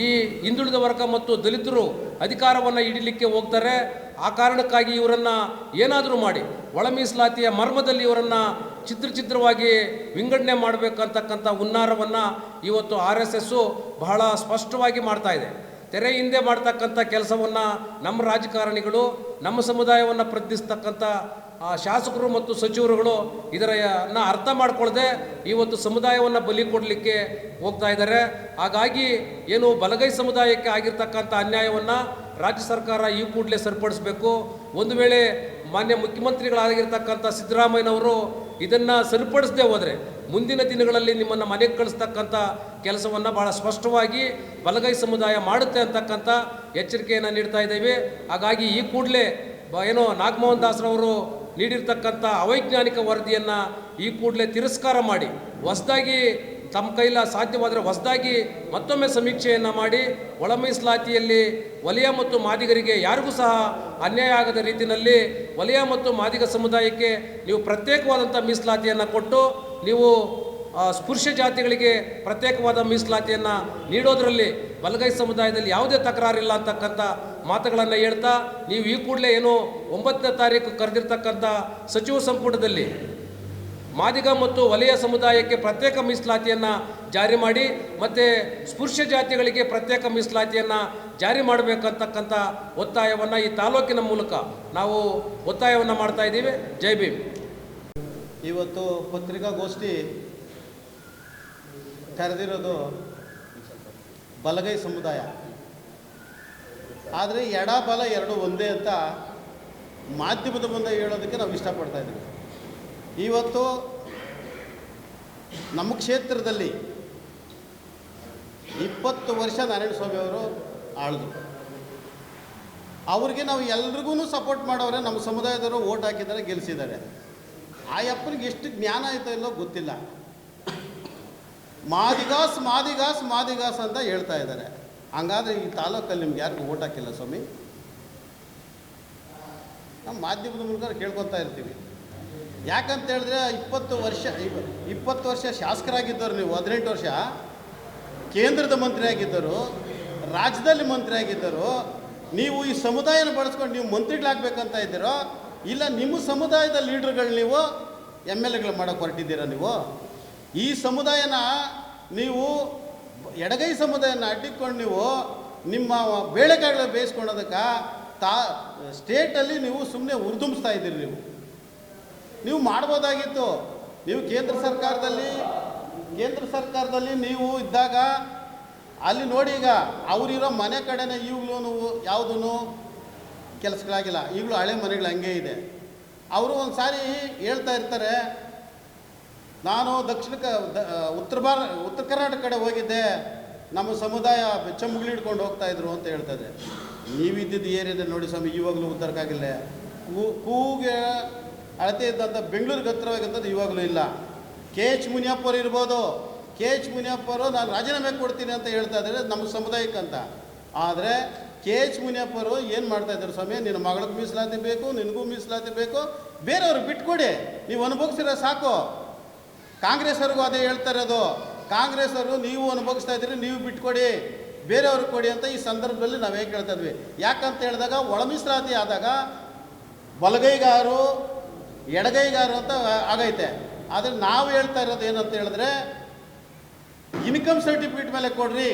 ಈ ಹಿಂದುಳಿದ ವರ್ಗ ಮತ್ತು ದಲಿತರು ಅಧಿಕಾರವನ್ನು ಹಿಡಿಲಿಕ್ಕೆ ಹೋಗ್ತಾರೆ. ಆ ಕಾರಣಕ್ಕಾಗಿ ಇವರನ್ನು ಏನಾದರೂ ಮಾಡಿ ಒಳ ಮೀಸಲಾತಿಯ ಮರ್ಮದಲ್ಲಿ ಇವರನ್ನು ಚಿತ್ರವಾಗಿ ವಿಂಗಡಣೆ ಮಾಡಬೇಕಂತಕ್ಕಂಥ ಹುನ್ನಾರವನ್ನು ಇವತ್ತು RSS ಬಹಳ ಸ್ಪಷ್ಟವಾಗಿ ಮಾಡ್ತಾ ಇದೆ. ತೆರೆ ಹಿಂದೆ ಮಾಡ್ತಕ್ಕಂಥ ಕೆಲಸವನ್ನು ನಮ್ಮ ರಾಜಕಾರಣಿಗಳು, ನಮ್ಮ ಸಮುದಾಯವನ್ನು ಪ್ರತಿನಿಧಿಸ್ತಕ್ಕಂಥ ಶಾಸಕರು ಮತ್ತು ಸಚಿವರುಗಳು ಇದರನ್ನು ಅರ್ಥ ಮಾಡಿಕೊಳ್ಳದೆ ಇವತ್ತು ಸಮುದಾಯವನ್ನು ಬಲಿ ಕೊಡಲಿಕ್ಕೆ ಹೋಗ್ತಾ ಇದ್ದಾರೆ. ಹಾಗಾಗಿ ಏನು ಬಲಗೈ ಸಮುದಾಯಕ್ಕೆ ಆಗಿರ್ತಕ್ಕಂಥ ಅನ್ಯಾಯವನ್ನು ರಾಜ್ಯ ಸರ್ಕಾರ ಈ ಕೂಡಲೇ ಸರಿಪಡಿಸಬೇಕು. ಒಂದು ವೇಳೆ ಮಾನ್ಯ ಮುಖ್ಯಮಂತ್ರಿಗಳಾಗಿರ್ತಕ್ಕಂಥ ಸಿದ್ದರಾಮಯ್ಯನವರು ಇದನ್ನು ಸರಿಪಡಿಸದೆ ಹೋದರೆ ಮುಂದಿನ ದಿನಗಳಲ್ಲಿ ನಿಮ್ಮನ್ನು ಮನೆಗೆ ಕಳಿಸ್ತಕ್ಕಂಥ ಕೆಲಸವನ್ನು ಭಾಳ ಸ್ಪಷ್ಟವಾಗಿ ಬಲಗೈ ಸಮುದಾಯ ಮಾಡುತ್ತೆ ಅಂತಕ್ಕಂಥ ಎಚ್ಚರಿಕೆಯನ್ನು ನೀಡ್ತಾ ಇದ್ದೇವೆ. ಹಾಗಾಗಿ ಈ ಕೂಡಲೇ ಏನೋ ನಾಗಮೋಹನ್ ದಾಸ್ರವರು ನೀಡಿರ್ತಕ್ಕಂಥ ಅವೈಜ್ಞಾನಿಕ ವರದಿಯನ್ನು ಈ ಕೂಡಲೇ ತಿರಸ್ಕಾರ ಮಾಡಿ ಹೊಸದಾಗಿ ತಮ್ಮ ಕೈಲ ಸಾಧ್ಯವಾದರೆ ಹೊಸದಾಗಿ ಮತ್ತೊಮ್ಮೆ ಸಮೀಕ್ಷೆಯನ್ನು ಮಾಡಿ ಒಳ ಮೀಸಲಾತಿಯಲ್ಲಿ ವಲಯ ಮತ್ತು ಮಾದಿಗರಿಗೆ ಯಾರಿಗೂ ಸಹ ಅನ್ಯಾಯ ಆಗದ ರೀತಿಯಲ್ಲಿ ವಲಯ ಮತ್ತು ಮಾದಿಗ ಸಮುದಾಯಕ್ಕೆ ನೀವು ಪ್ರತ್ಯೇಕವಾದಂಥ ಮೀಸಲಾತಿಯನ್ನು ಕೊಟ್ಟು ನೀವು ಸ್ಪೃಶ್ಯ ಜಾತಿಗಳಿಗೆ ಪ್ರತ್ಯೇಕವಾದ ಮೀಸಲಾತಿಯನ್ನು ನೀಡೋದರಲ್ಲಿ ಬಲಗೈ ಸಮುದಾಯದಲ್ಲಿ ಯಾವುದೇ ತಕರಾರಿಲ್ಲ ಅಂತಕ್ಕಂಥ ಮಾತುಗಳನ್ನು ಹೇಳ್ತಾ ನೀವು ಈ ಕೂಡಲೇ ಏನು 9ನೇ ತಾರೀಕು ಕರೆದಿರ್ತಕ್ಕಂಥ ಸಚಿವ ಸಂಪುಟದಲ್ಲಿ ಮಾದಿಗ ಮತ್ತು ವಲಯ ಸಮುದಾಯಕ್ಕೆ ಪ್ರತ್ಯೇಕ ಮೀಸಲಾತಿಯನ್ನು ಜಾರಿ ಮಾಡಿ ಮತ್ತು ಸ್ಪೃಶ್ಯ ಜಾತಿಗಳಿಗೆ ಪ್ರತ್ಯೇಕ ಮೀಸಲಾತಿಯನ್ನು ಜಾರಿ ಮಾಡಬೇಕಂತಕ್ಕಂಥ ಒತ್ತಾಯವನ್ನು ಈ ತಾಲೂಕಿನ ಮೂಲಕ ನಾವು ಒತ್ತಾಯವನ್ನು ಮಾಡ್ತಾ ಇದ್ದೀವಿ. ಜೈ ಭೀಮ್. ಇವತ್ತು ಪತ್ರಿಕಾಗೋಷ್ಠಿ ಕರೆದಿರೋದು ಬಲಗೈ ಸಮುದಾಯ, ಆದರೆ ಎಡ ಬಲ ಎರಡು ಒಂದೇ ಅಂತ ಮಾಧ್ಯಮದ ಮುಂದೆ ಹೇಳೋದಕ್ಕೆ ನಾವು ಇಷ್ಟಪಡ್ತಾ ಇದ್ದೀವಿ. ಇವತ್ತು ನಮ್ಮ ಕ್ಷೇತ್ರದಲ್ಲಿ 20 ವರ್ಷ ನಾರಾಯಣಸ್ವಾಮಿ ಅವರು ಆಳಿದ್ರು. ಅವ್ರಿಗೆ ನಾವು ಎಲ್ರಿಗೂ ಸಪೋರ್ಟ್ ಮಾಡೋರೆ, ನಮ್ಮ ಸಮುದಾಯದವರು ಓಟ್ ಹಾಕಿದ್ದಾರೆ, ಗೆಲ್ಲಿಸಿದ್ದಾರೆ. ಆ ಅಪ್ಪನಿಗೆ ಎಷ್ಟು ಜ್ಞಾನ ಆಯಿತೋ ಇಲ್ಲೋ ಗೊತ್ತಿಲ್ಲ. ಮಾದಿಗಾಸ್ ಮಾದಿಗಾಸ್ ಮಾದಿಗಾಸ್ ಅಂತ ಹೇಳ್ತಾ ಇದ್ದಾರೆ. ಹಂಗಾದರೆ ಈ ತಾಲೂಕಲ್ಲಿ ನಿಮ್ಗೆ ಯಾರಿಗೂ ಓಟ್ ಹಾಕಿಲ್ಲ ಸ್ವಾಮಿ? ನಮ್ಮ ಮಾಧ್ಯಮದ ಮೂಲಕ ಕೇಳ್ಕೊತಾ ಇರ್ತೀವಿ. ಯಾಕಂತ ಹೇಳಿದ್ರೆ 20 ವರ್ಷ ಶಾಸಕರಾಗಿದ್ದರು ನೀವು, 18 ವರ್ಷ ಕೇಂದ್ರದ ಮಂತ್ರಿ ಆಗಿದ್ದರು, ರಾಜ್ಯದಲ್ಲಿ ಮಂತ್ರಿ ಆಗಿದ್ದರು. ನೀವು ಈ ಸಮುದಾಯನ ಬಳಸ್ಕೊಂಡು ನೀವು ಮಂತ್ರಿಗಳಾಗಬೇಕಂತ ಇದ್ದೀರೋ ಇಲ್ಲ ನಿಮ್ಮ ಸಮುದಾಯದ ಲೀಡ್ರ್ಗಳು ನೀವು MLAಗಳು ಮಾಡೋಕ್ಕೆ ಹೊರಟಿದ್ದೀರಾ? ನೀವು ಈ ಸಮುದಾಯನ ನೀವು ಎಡಗೈ ಸಮುದಾಯನ ಅಡ್ಡಿಕೊಂಡು ನೀವು ನಿಮ್ಮ ಬೇಳೆಕಾಳು ಬೇಯಿಸ್ಕೊಳೋದಕ್ಕೆ ಸ್ಟೇಟಲ್ಲಿ ನೀವು ಸುಮ್ಮನೆ ಉರ್ದುಂಬಿಸ್ತಾ ಇದ್ದೀರಿ. ನೀವು ಮಾಡ್ಬೋದಾಗಿತ್ತು. ನೀವು ಕೇಂದ್ರ ಸರ್ಕಾರದಲ್ಲಿ ನೀವು ಇದ್ದಾಗ ಅಲ್ಲಿ ನೋಡಿ, ಈಗ ಅವರಿರೋ ಮನೆ ಕಡೆನೇ ಈಗಲೂ ಯಾವುದೂ ಕೆಲಸಗಳಾಗಿಲ್ಲ. ಈಗಲೂ ಹಳೆ ಮನೆಗಳು ಹಂಗೆ ಇದೆ. ಅವರು ಒಂದು ಸಾರಿ ಹೇಳ್ತಾ ಇರ್ತಾರೆ, ನಾನು ಉತ್ತರ ಕರ್ನಾಟಕ ಕಡೆ ಹೋಗಿದ್ದೆ, ನಮ್ಮ ಸಮುದಾಯ ಚಂಬುಗಳು ಹಿಡ್ಕೊಂಡು ಹೋಗ್ತಾಯಿದ್ರು ಅಂತ ಹೇಳ್ತಾಯಿದ್ರೆ, ನೀವಿದ್ದಿದ್ದು ಏರಿಯಾದ ನೋಡಿ ಸ್ವಾಮಿ, ಇವಾಗಲೂ ಉದ್ಧಾರಕ್ಕಾಗಿಲ್ಲ. ಕೂಗೆ ಅಳತೆ ಇದ್ದಂಥ ಬೆಂಗಳೂರಿಗೆ ಹತ್ತಿರವಾಗಿದ್ದಂಥ ಇವಾಗಲೂ ಇಲ್ಲ. KH ಮುನಿಯಪ್ಪರು ಇರ್ಬೋದು, KH ಮುನಿಯಪ್ಪರು ನಾನು ರಾಜೀನಾಮೆ ಕೊಡ್ತೀನಿ ಅಂತ ಹೇಳ್ತಾ ಇದ್ದಾರೆ ನಮ್ಮ ಸಮುದಾಯಕ್ಕಂತ. ಆದರೆ KH ಮುನಿಯಪ್ಪರು ಏನು ಮಾಡ್ತಾಯಿದ್ದಾರೆ ಸ್ವಾಮಿ, ನಿನ್ನ ಮಗಳಿಗೆ ಮೀಸಲಾತಿ ಬೇಕು, ನಿನಗೂ ಮೀಸಲಾತಿ ಬೇಕು, ಬೇರೆಯವ್ರಿಗೆ ಬಿಟ್ಕೊಡಿ, ನೀವು ಅನುಭವಿಸಿರೋ ಸಾಕು. ಕಾಂಗ್ರೆಸ್ ಅವ್ರಿಗೂ ಅದೇ ಹೇಳ್ತಾ ಇರೋದು. ಕಾಂಗ್ರೆಸ್ ಅವರು ನೀವು ಅನುಭವಿಸ್ತಾ ಇದ್ದೀರಿ, ನೀವು ಬಿಟ್ಕೊಡಿ, ಬೇರೆಯವ್ರಿಗೆ ಕೊಡಿ ಅಂತ ಈ ಸಂದರ್ಭದಲ್ಲಿ ನಾವು ಹೇಗೆ ಹೇಳ್ತಾ ಇದ್ವಿ. ಯಾಕಂತ ಹೇಳಿದಾಗ ಒಳ ಮೀಸಲಾತಿ ಆದಾಗ ಬಲಗೈಗಾರು ಎಡಗೈಗಾರು ಅಂತ ಆಗೈತೆ. ಆದರೆ ನಾವು ಹೇಳ್ತಾ ಇರೋದು ಏನಂತ ಹೇಳಿದ್ರೆ, ಇನ್ಕಮ್ ಸರ್ಟಿಫಿಕೇಟ್ ಮೇಲೆ ಕೊಡ್ರಿ,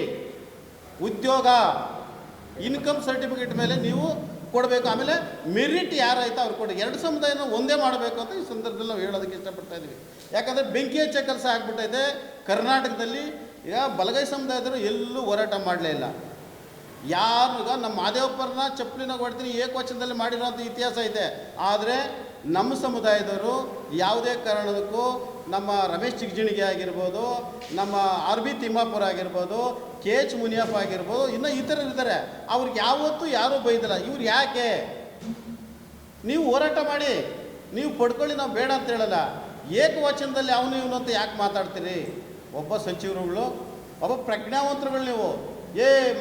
ಉದ್ಯೋಗ ಇನ್ಕಮ್ ಸರ್ಟಿಫಿಕೇಟ್ ಮೇಲೆ ನೀವು ಕೊಡಬೇಕು. ಆಮೇಲೆ ಮೆರಿಟ್ ಯಾರಾಯ್ತು ಅವ್ರು ಕೊಡಿ. ಎರಡು ಸಮುದಾಯನ ಒಂದೇ ಮಾಡಬೇಕು ಅಂತ ಈ ಸಂದರ್ಭದಲ್ಲಿ ನಾವು ಹೇಳೋದಕ್ಕೆ ಇಷ್ಟಪಡ್ತಾ ಇದ್ದೀವಿ. ಯಾಕಂದರೆ ಬೆಂಕಿ ಹಚ್ಚೋ ಕೆಲಸ ಆಗ್ಬಿಟ್ಟೈತೆ ಕರ್ನಾಟಕದಲ್ಲಿ. ಈಗ ಬಲಗೈ ಸಮುದಾಯದವರು ಎಲ್ಲೂ ಹೋರಾಟ ಮಾಡಲೇ ಇಲ್ಲ. ಯಾರು ಈಗ ನಮ್ಮ ಮಾದೇವಪ್ಪರನ್ನ ಚಪ್ಪಲಿನಾಗ ಹೊಡ್ತೀನಿ ಏಕವಚನದಲ್ಲಿ ಮಾಡಿರೋಂಥ ಇತಿಹಾಸ ಐತೆ. ಆದರೆ ನಮ್ಮ ಸಮುದಾಯದವರು ಯಾವುದೇ ಕಾರಣಕ್ಕೂ ನಮ್ಮ ರಮೇಶ್ ಚಿಗಜಿಣಿಗೆ ಆಗಿರ್ಬೋದು, ನಮ್ಮ RB ತಿಮ್ಮಾಪುರ ಆಗಿರ್ಬೋದು, KH ಮುನಿಯಪ್ಪ ಆಗಿರ್ಬೋದು, ಇನ್ನೂ ಇತರರು ಇದ್ದಾರೆ, ಅವ್ರಿಗೆ ಯಾವತ್ತೂ ಯಾರೂ ಬೈದಿಲ್ಲ. ಇವ್ರು ಯಾಕೆ ನೀವು ಹೋರಾಟ ಮಾಡಿ, ನೀವು ಪಡ್ಕೊಳ್ಳಿ, ನಾವು ಬೇಡ ಅಂತ ಹೇಳಲ್ಲ. ಏಕವಚನದಲ್ಲಿ ಅವನು ಇವನು ಅಂತ ಯಾಕೆ ಮಾತಾಡ್ತೀರಿ? ಒಬ್ಬ ಸಚಿವರುಗಳು, ಒಬ್ಬ ಪ್ರಜ್ಞಾವಂತರುಗಳು ನೀವು.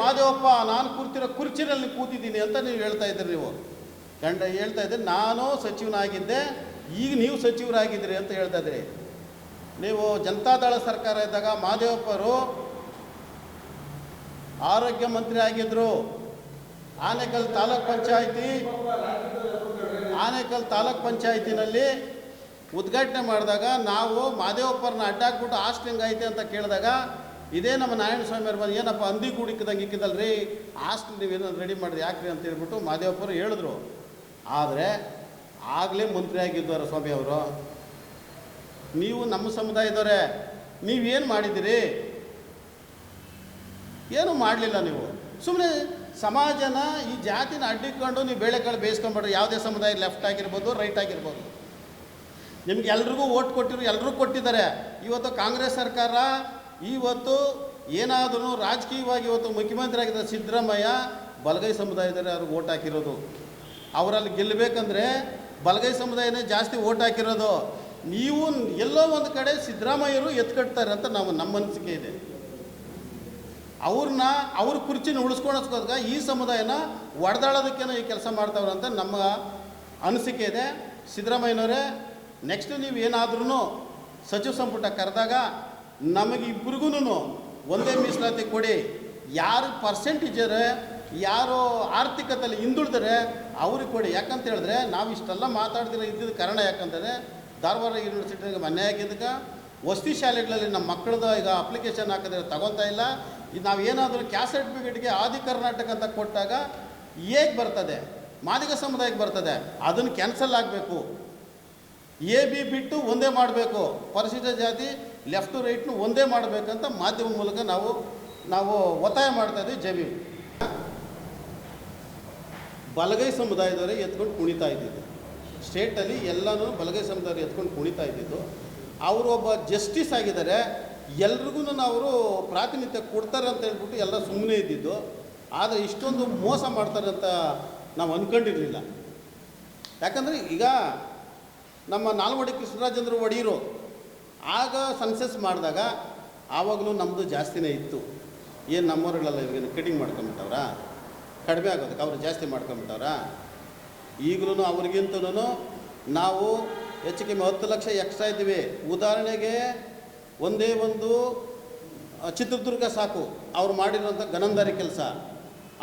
ಮಾದೇವಪ್ಪ ನಾನು ಕೂರ್ತಿರೋ ಕುರ್ಚಿನಲ್ಲಿ ಕೂತಿದ್ದೀನಿ ಅಂತ ನೀವು ಹೇಳ್ತಾ ಇದ್ದೀರಿ. ನೀವು ಹೇಳ್ತಾ ಇದ್ದೀರಿ ನಾನು ಸಚಿವನಾಗಿದ್ದೆ, ಈಗ ನೀವು ಸಚಿವರಾಗಿದ್ದೀರಿ ಅಂತ ಹೇಳ್ತಾ ಇದ್ದೀರಿ. ನೀವು ಜನತಾದಳ ಸರ್ಕಾರ ಇದ್ದಾಗ ಮಾದೇವಪ್ಪರು ಆರೋಗ್ಯ ಮಂತ್ರಿ ಆಗಿದ್ದರು. ಆನೇಕಲ್ ತಾಲೂಕ್ ಪಂಚಾಯತಿನಲ್ಲಿ ಉದ್ಘಾಟನೆ ಮಾಡಿದಾಗ ನಾವು ಮಾದೇವಪ್ಪರನ್ನ ಅಡ್ಡಾಕ್ಬಿಟ್ಟು ಹಾಸ್ಟ್ಲಿಂಗ್ ಐತೆ ಅಂತ ಕೇಳಿದಾಗ ಇದೇ ನಮ್ಮ ನಾರಾಯಣ ಸ್ವಾಮಿ ಅವ್ರು ಬಂದು ಏನಪ್ಪ ಹಂದಿ ಕೂಡಿಕ್ಕಿದಂಗೆ ಇಕ್ಕಿದಲ್ರಿ ಹಾಸ್ಟೆಲ್ ನೀವೇನೋ ರೆಡಿ ಮಾಡಿರಿ ಯಾಕ್ರಿ ಅಂತ ಹೇಳ್ಬಿಟ್ಟು ಮಾದೇವಪ್ಪರು ಹೇಳಿದ್ರು. ಆದರೆ ಆಗಲೇ ಮಂತ್ರಿ ಆಗಿದ್ದವರು ಸ್ವಾಮಿ ಅವರು, ನೀವು ನಮ್ಮ ಸಮುದಾಯದವರೇ, ನೀವೇನು ಮಾಡಿದ್ದೀರಿ? ಏನೂ ಮಾಡಲಿಲ್ಲ. ನೀವು ಸುಮ್ಮನೆ ಸಮಾಜನ ಈ ಜಾತಿನ ಅಡ್ಡಿಕೊಂಡು ನೀವು ಬೇಳೆಕಾಳು ಬೇಯಿಸ್ಕೊಂಬಿಡ್ರಿ. ಯಾವುದೇ ಸಮುದಾಯ ಲೆಫ್ಟ್ ಆಗಿರ್ಬೋದು, ರೈಟ್ ಆಗಿರ್ಬೋದು, ನಿಮ್ಗೆ ಎಲ್ರಿಗೂ ಓಟ್ ಕೊಟ್ಟಿರು, ಎಲ್ಲರೂ ಕೊಟ್ಟಿದ್ದಾರೆ. ಇವತ್ತು ಕಾಂಗ್ರೆಸ್ ಸರ್ಕಾರ ಇವತ್ತು ಏನಾದರೂ ರಾಜಕೀಯವಾಗಿ ಇವತ್ತು ಮುಖ್ಯಮಂತ್ರಿ ಆಗಿದ್ದ ಸಿದ್ದರಾಮಯ್ಯ ಬಲಗೈ ಸಮುದಾಯದಲ್ಲಿ ಅವ್ರಿಗೆ ಓಟ್ ಹಾಕಿರೋದು. ಅವರಲ್ಲಿ ಗೆಲ್ಲಬೇಕಂದ್ರೆ ಬಲಗೈ ಸಮುದಾಯನೇ ಜಾಸ್ತಿ ಓಟ್ ಹಾಕಿರೋದು. ನೀವು ಎಲ್ಲೋ ಒಂದು ಕಡೆ ಸಿದ್ದರಾಮಯ್ಯರು ಎತ್ಕಟ್ತಾರೆ ಅಂತ ನಮ್ಮ ಅನಿಸಿಕೆ ಇದೆ. ಅವ್ರ ಕುರ್ಚಿನ ಉಳಿಸ್ಕೊಳ್ಳೋಸ್ಕೋಸ್ಕರ ಈ ಸಮುದಾಯನ ಒಡೆದಾಳೋದಕ್ಕೇನೋ ಈ ಕೆಲಸ ಮಾಡ್ತಾವ್ರೆ ಅಂತ ನಮ್ಮ ಅನಿಸಿಕೆ ಇದೆ. ಸಿದ್ದರಾಮಯ್ಯನವರೇ, ನೆಕ್ಸ್ಟ್ ನೀವು ಏನಾದ್ರೂ ಸಚಿವ ಸಂಪುಟ ಕರೆದಾಗ ನಮಗೆ ಇಬ್ರಿಗೂ ಒಂದೇ ಮೀಸಲಾತಿ ಕೊಡಿ. ಯಾರು ಪರ್ಸೆಂಟೇಜರೇ, ಯಾರು ಆರ್ಥಿಕತೆಯಲ್ಲಿ ಹಿಂದುಳಿದರೆ ಅವ್ರಿಗೆ ಕೊಡಿ. ಯಾಕಂತ ಹೇಳಿದ್ರೆ ನಾವು ಇಷ್ಟೆಲ್ಲ ಮಾತಾಡ್ತಿರೋ ಇದ್ದಿದ್ದ ಕಾರಣ ಯಾಕಂತಂದರೆ ಧಾರವಾಡ ಯೂನಿವರ್ಸಿಟಿಗೆ ಮೊನ್ನೆ ಆಗಿದ್ದಕ್ಕೆ ವಸತಿ ಶಾಲೆಗಳಲ್ಲಿ ನಮ್ಮ ಮಕ್ಕಳದ್ದು ಈಗ ಅಪ್ಲಿಕೇಶನ್ ಹಾಕಿದ್ರೆ ತಗೊತಾ ಇಲ್ಲ. ಇದು ನಾವೇನಾದರೂ ಕ್ಯಾಸ್ಟ್ ಸರ್ಟಿಫಿಕೇಟ್ಗೆ ಆದಿ ಕರ್ನಾಟಕ ಅಂತ ಕೊಟ್ಟಾಗ ಹೇಗೆ ಬರ್ತದೆ? ಮಾದಿಗ ಸಮುದಾಯಕ್ಕೆ ಬರ್ತದೆ. ಅದನ್ನು ಕ್ಯಾನ್ಸಲ್ ಆಗಬೇಕು. AB ಬಿಟ್ಟು ಒಂದೇ ಮಾಡಬೇಕು. ಪರಿಶಿಷ್ಟ ಜಾತಿ ಲೆಫ್ಟು ರೈಟ್ನು ಒಂದೇ ಮಾಡಬೇಕಂತ ಮಾಧ್ಯಮ ಮೂಲಕ ನಾವು ಒತ್ತಾಯ ಮಾಡ್ತಾಯಿದ್ವಿ. ಜಮೀನು ಬಲಗೈ ಸಮುದಾಯದವರೇ ಎತ್ಕೊಂಡು ಕುಣಿತಾ ಇದ್ದಿದ್ದು. ಸ್ಟೇಟಲ್ಲಿ ಎಲ್ಲನೂ ಬಲಗೈ ಸಮುದಾಯರು ಎತ್ಕೊಂಡು ಕುಣಿತಾ ಇದ್ದಿದ್ದು. ಅವರು ಒಬ್ಬ ಜಸ್ಟಿಸ್ ಆಗಿದ್ದಾರೆ, ಎಲ್ರಿಗೂ ಅವರು ಪ್ರಾತಿನಿಧ್ಯ ಕೊಡ್ತಾರೆ ಅಂತ ಹೇಳ್ಬಿಟ್ಟು ಎಲ್ಲ ಸುಮ್ಮನೆ ಇದ್ದಿದ್ದು. ಆದರೆ ಇಷ್ಟೊಂದು ಮೋಸ ಮಾಡ್ತಾರೆ ಅಂತ ನಾವು ಅಂದ್ಕೊಂಡಿರಲಿಲ್ಲ. ಯಾಕಂದರೆ ಈಗ ನಮ್ಮ ನಾಲ್ವಡಿ ಕೃಷ್ಣರಾಜೇಂದ್ರ ಒಡೆಯರು ಆಗ ಸೆನ್ಸಸ್ ಮಾಡಿದಾಗ ಆವಾಗಲೂ ನಮ್ಮದು ಜಾಸ್ತಿನೇ ಇತ್ತು. ಏನು ನಮ್ಮವರುಗಳೆಲ್ಲ ಇವಾಗ ಕಟಿಂಗ್ ಮಾಡ್ಕೊಂಬಿಟ್ಟವ್ರ? ಕಡಿಮೆ ಆಗೋದಕ್ಕೆ ಅವರು ಜಾಸ್ತಿ ಮಾಡ್ಕೊಂಬಿಟ್ಟವ್ರ? ಈಗಲೂ ಅವ್ರಿಗಿಂತಲೂ ನಾವು ಹೆಚ್ಚು ಕಮ್ಮಿ 10 ಲಕ್ಷ ಎಕ್ಸ್ಟ್ರಾ ಇದ್ದೀವಿ. ಉದಾಹರಣೆಗೆ ಒಂದೇ ಒಂದು ಚಿತ್ರದುರ್ಗ ಸಾಕು ಅವ್ರು ಮಾಡಿರುವಂಥ ಗನಂದಾರಿ ಕೆಲಸ.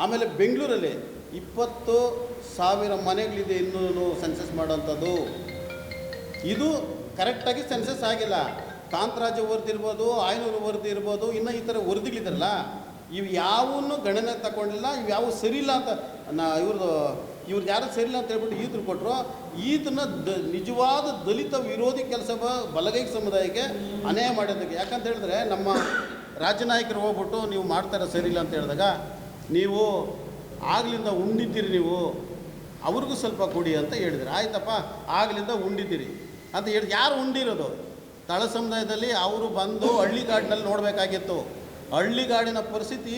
ಆಮೇಲೆ ಬೆಂಗಳೂರಲ್ಲಿ 20,000 ಮನೆಗಳಿದೆ ಇನ್ನೂ ಸೆನ್ಸಸ್ ಮಾಡೋವಂಥದ್ದು. ಇದು ಕರೆಕ್ಟಾಗಿ ಸೆನ್ಸಸ್ ಆಗಿಲ್ಲ. ಕಾಂತರಾಜ ವರದಿ ಇರ್ಬೋದು, ಆಯನೂರು ವರದಿ ಇರ್ಬೋದು, ಇನ್ನು ಈ ಥರ ವರದಿಗಳಿದಾರಲ್ಲ, ಇವು ಯಾವನ್ನೂ ಗಣನೆ ತಗೊಂಡಿಲ್ಲ. ಇವು ಯಾವ ಸರಿಯಿಲ್ಲ ಅಂತ ಇವ್ರದ್ದು ಯಾರು ಸರಿಯಿಲ್ಲ ಅಂತ ಹೇಳ್ಬಿಟ್ಟು ಈತರು ಕೊಟ್ಟರು. ಈತನ ನಿಜವಾದ ದಲಿತ ವಿರೋಧಿ ಕೆಲಸ ಬಲಗೈ ಸಮುದಾಯಕ್ಕೆ ಅನ್ಯಾಯ ಮಾಡೋದಕ್ಕೆ. ಯಾಕಂತ ಹೇಳಿದ್ರೆ ನಮ್ಮ ರಾಜ್ಯ ನಾಯಕರು ಹೋಗ್ಬಿಟ್ಟು ನೀವು ಮಾಡ್ತಾರೆ ಸರಿಯಿಲ್ಲ ಅಂತ ಹೇಳಿದಾಗ, ನೀವು ಆಗ್ಲಿಂದ ಉಂಡಿದ್ದೀರಿ, ನೀವು ಅವ್ರಿಗೂ ಸ್ವಲ್ಪ ಕೊಡಿ ಅಂತ ಹೇಳಿದ್ರು. ಆಯ್ತಪ್ಪ, ಆಗ್ಲಿಂದ ಉಂಡಿದ್ದೀರಿ ಅಂತ ಹೇಳಿ ಯಾರು ಉಂಡಿರೋದು? ತಳ ಸಮುದಾಯದಲ್ಲಿ ಅವರು ಬಂದು ಹಳ್ಳಿಗಾಡಿನಲ್ಲಿ ನೋಡಬೇಕಾಗಿತ್ತು. ಹಳ್ಳಿಗಾಡಿನ ಪರಿಸ್ಥಿತಿ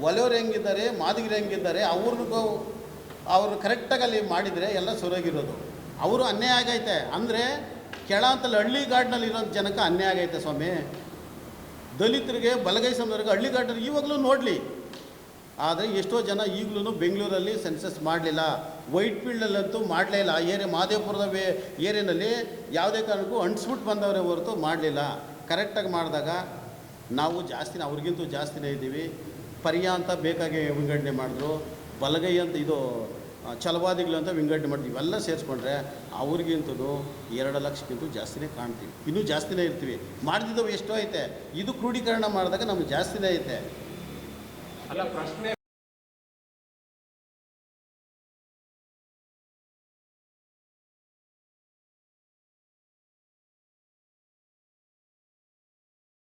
ಒಲೆಯವ್ರು ಹೆಂಗಿದ್ದಾರೆ, ಮಾದಿಗರು ಹೆಂಗಿದ್ದಾರೆ, ಅವ್ರು ಕರೆಕ್ಟಾಗಿ ಅಲ್ಲಿ ಮಾಡಿದರೆ ಎಲ್ಲ ಸೊರಗಿರೋದು. ಅವರು ಅನ್ಯಾಯ ಆಗೈತೆ ಅಂದರೆ ಕೆಳ ಅಂತಲ್ಲಿ ಹಳ್ಳಿಗಾಡಿನಲ್ಲಿ ಇರೋ ಜನಕ್ಕೆ ಅನ್ಯಾಯ ಆಗೈತೆ ಸ್ವಾಮಿ. ದಲಿತರಿಗೆ ಬಲಗೈ ಸಮುದಾಯರಿಗೆ ಹಳ್ಳಿಗಾಡಿನಲ್ಲಿ ಇವಾಗಲೂ ನೋಡಲಿ. ಆದರೆ ಎಷ್ಟೋ ಜನ ಈಗಲೂ ಬೆಂಗಳೂರಲ್ಲಿ ಸೆನ್ಸಸ್ ಮಾಡಲಿಲ್ಲ. ವೈಟ್ ಫೀಲ್ಡಲ್ಲಂತೂ ಮಾಡಲೇ ಇಲ್ಲ. ಮಾದೇವಪುರದ ಏರಿಯಾನಲ್ಲಿ ಯಾವುದೇ ಕಾರಣಕ್ಕೂ ಅಂಟಿಸ್ಬಿಟ್ಟು ಬಂದವರೇ ಹೊರತು ಮಾಡಲಿಲ್ಲ. ಕರೆಕ್ಟಾಗಿ ಮಾಡಿದಾಗ ನಾವು ಜಾಸ್ತಿನೇ, ಅವ್ರಿಗಿಂತೂ ಜಾಸ್ತಿನೇ ಇದ್ದೀವಿ. ಪರ್ಯ ಅಂತ ಬೇಕಾಗಿ ವಿಂಗಡಣೆ ಮಾಡಿದ್ರು, ಬಲಗೈ ಅಂತ ಇದು ಛಲವಾದಿಗಳು ಅಂತ ವಿಂಗಡಣೆ ಮಾಡ್ತೀವಿ. ಇವೆಲ್ಲ ಸೇರಿಸ್ಕೊಂಡ್ರೆ ಅವ್ರಿಗಿಂತೂ 2 ಲಕ್ಷಕ್ಕಿಂತೂ ಜಾಸ್ತಿನೇ ಕಾಣ್ತೀವಿ. ಇನ್ನೂ ಜಾಸ್ತಿನೇ ಇರ್ತೀವಿ. ಮಾಡ್ತಿದ್ದವು ಎಷ್ಟೋ ಐತೆ. ಇದು ಕ್ರೋಢೀಕರಣ ಮಾಡಿದಾಗ ನಮ್ಗೆ ಜಾಸ್ತಿನೇ ಐತೆ. ಅಲ್ಲ ಪ್ರಶ್ನೆ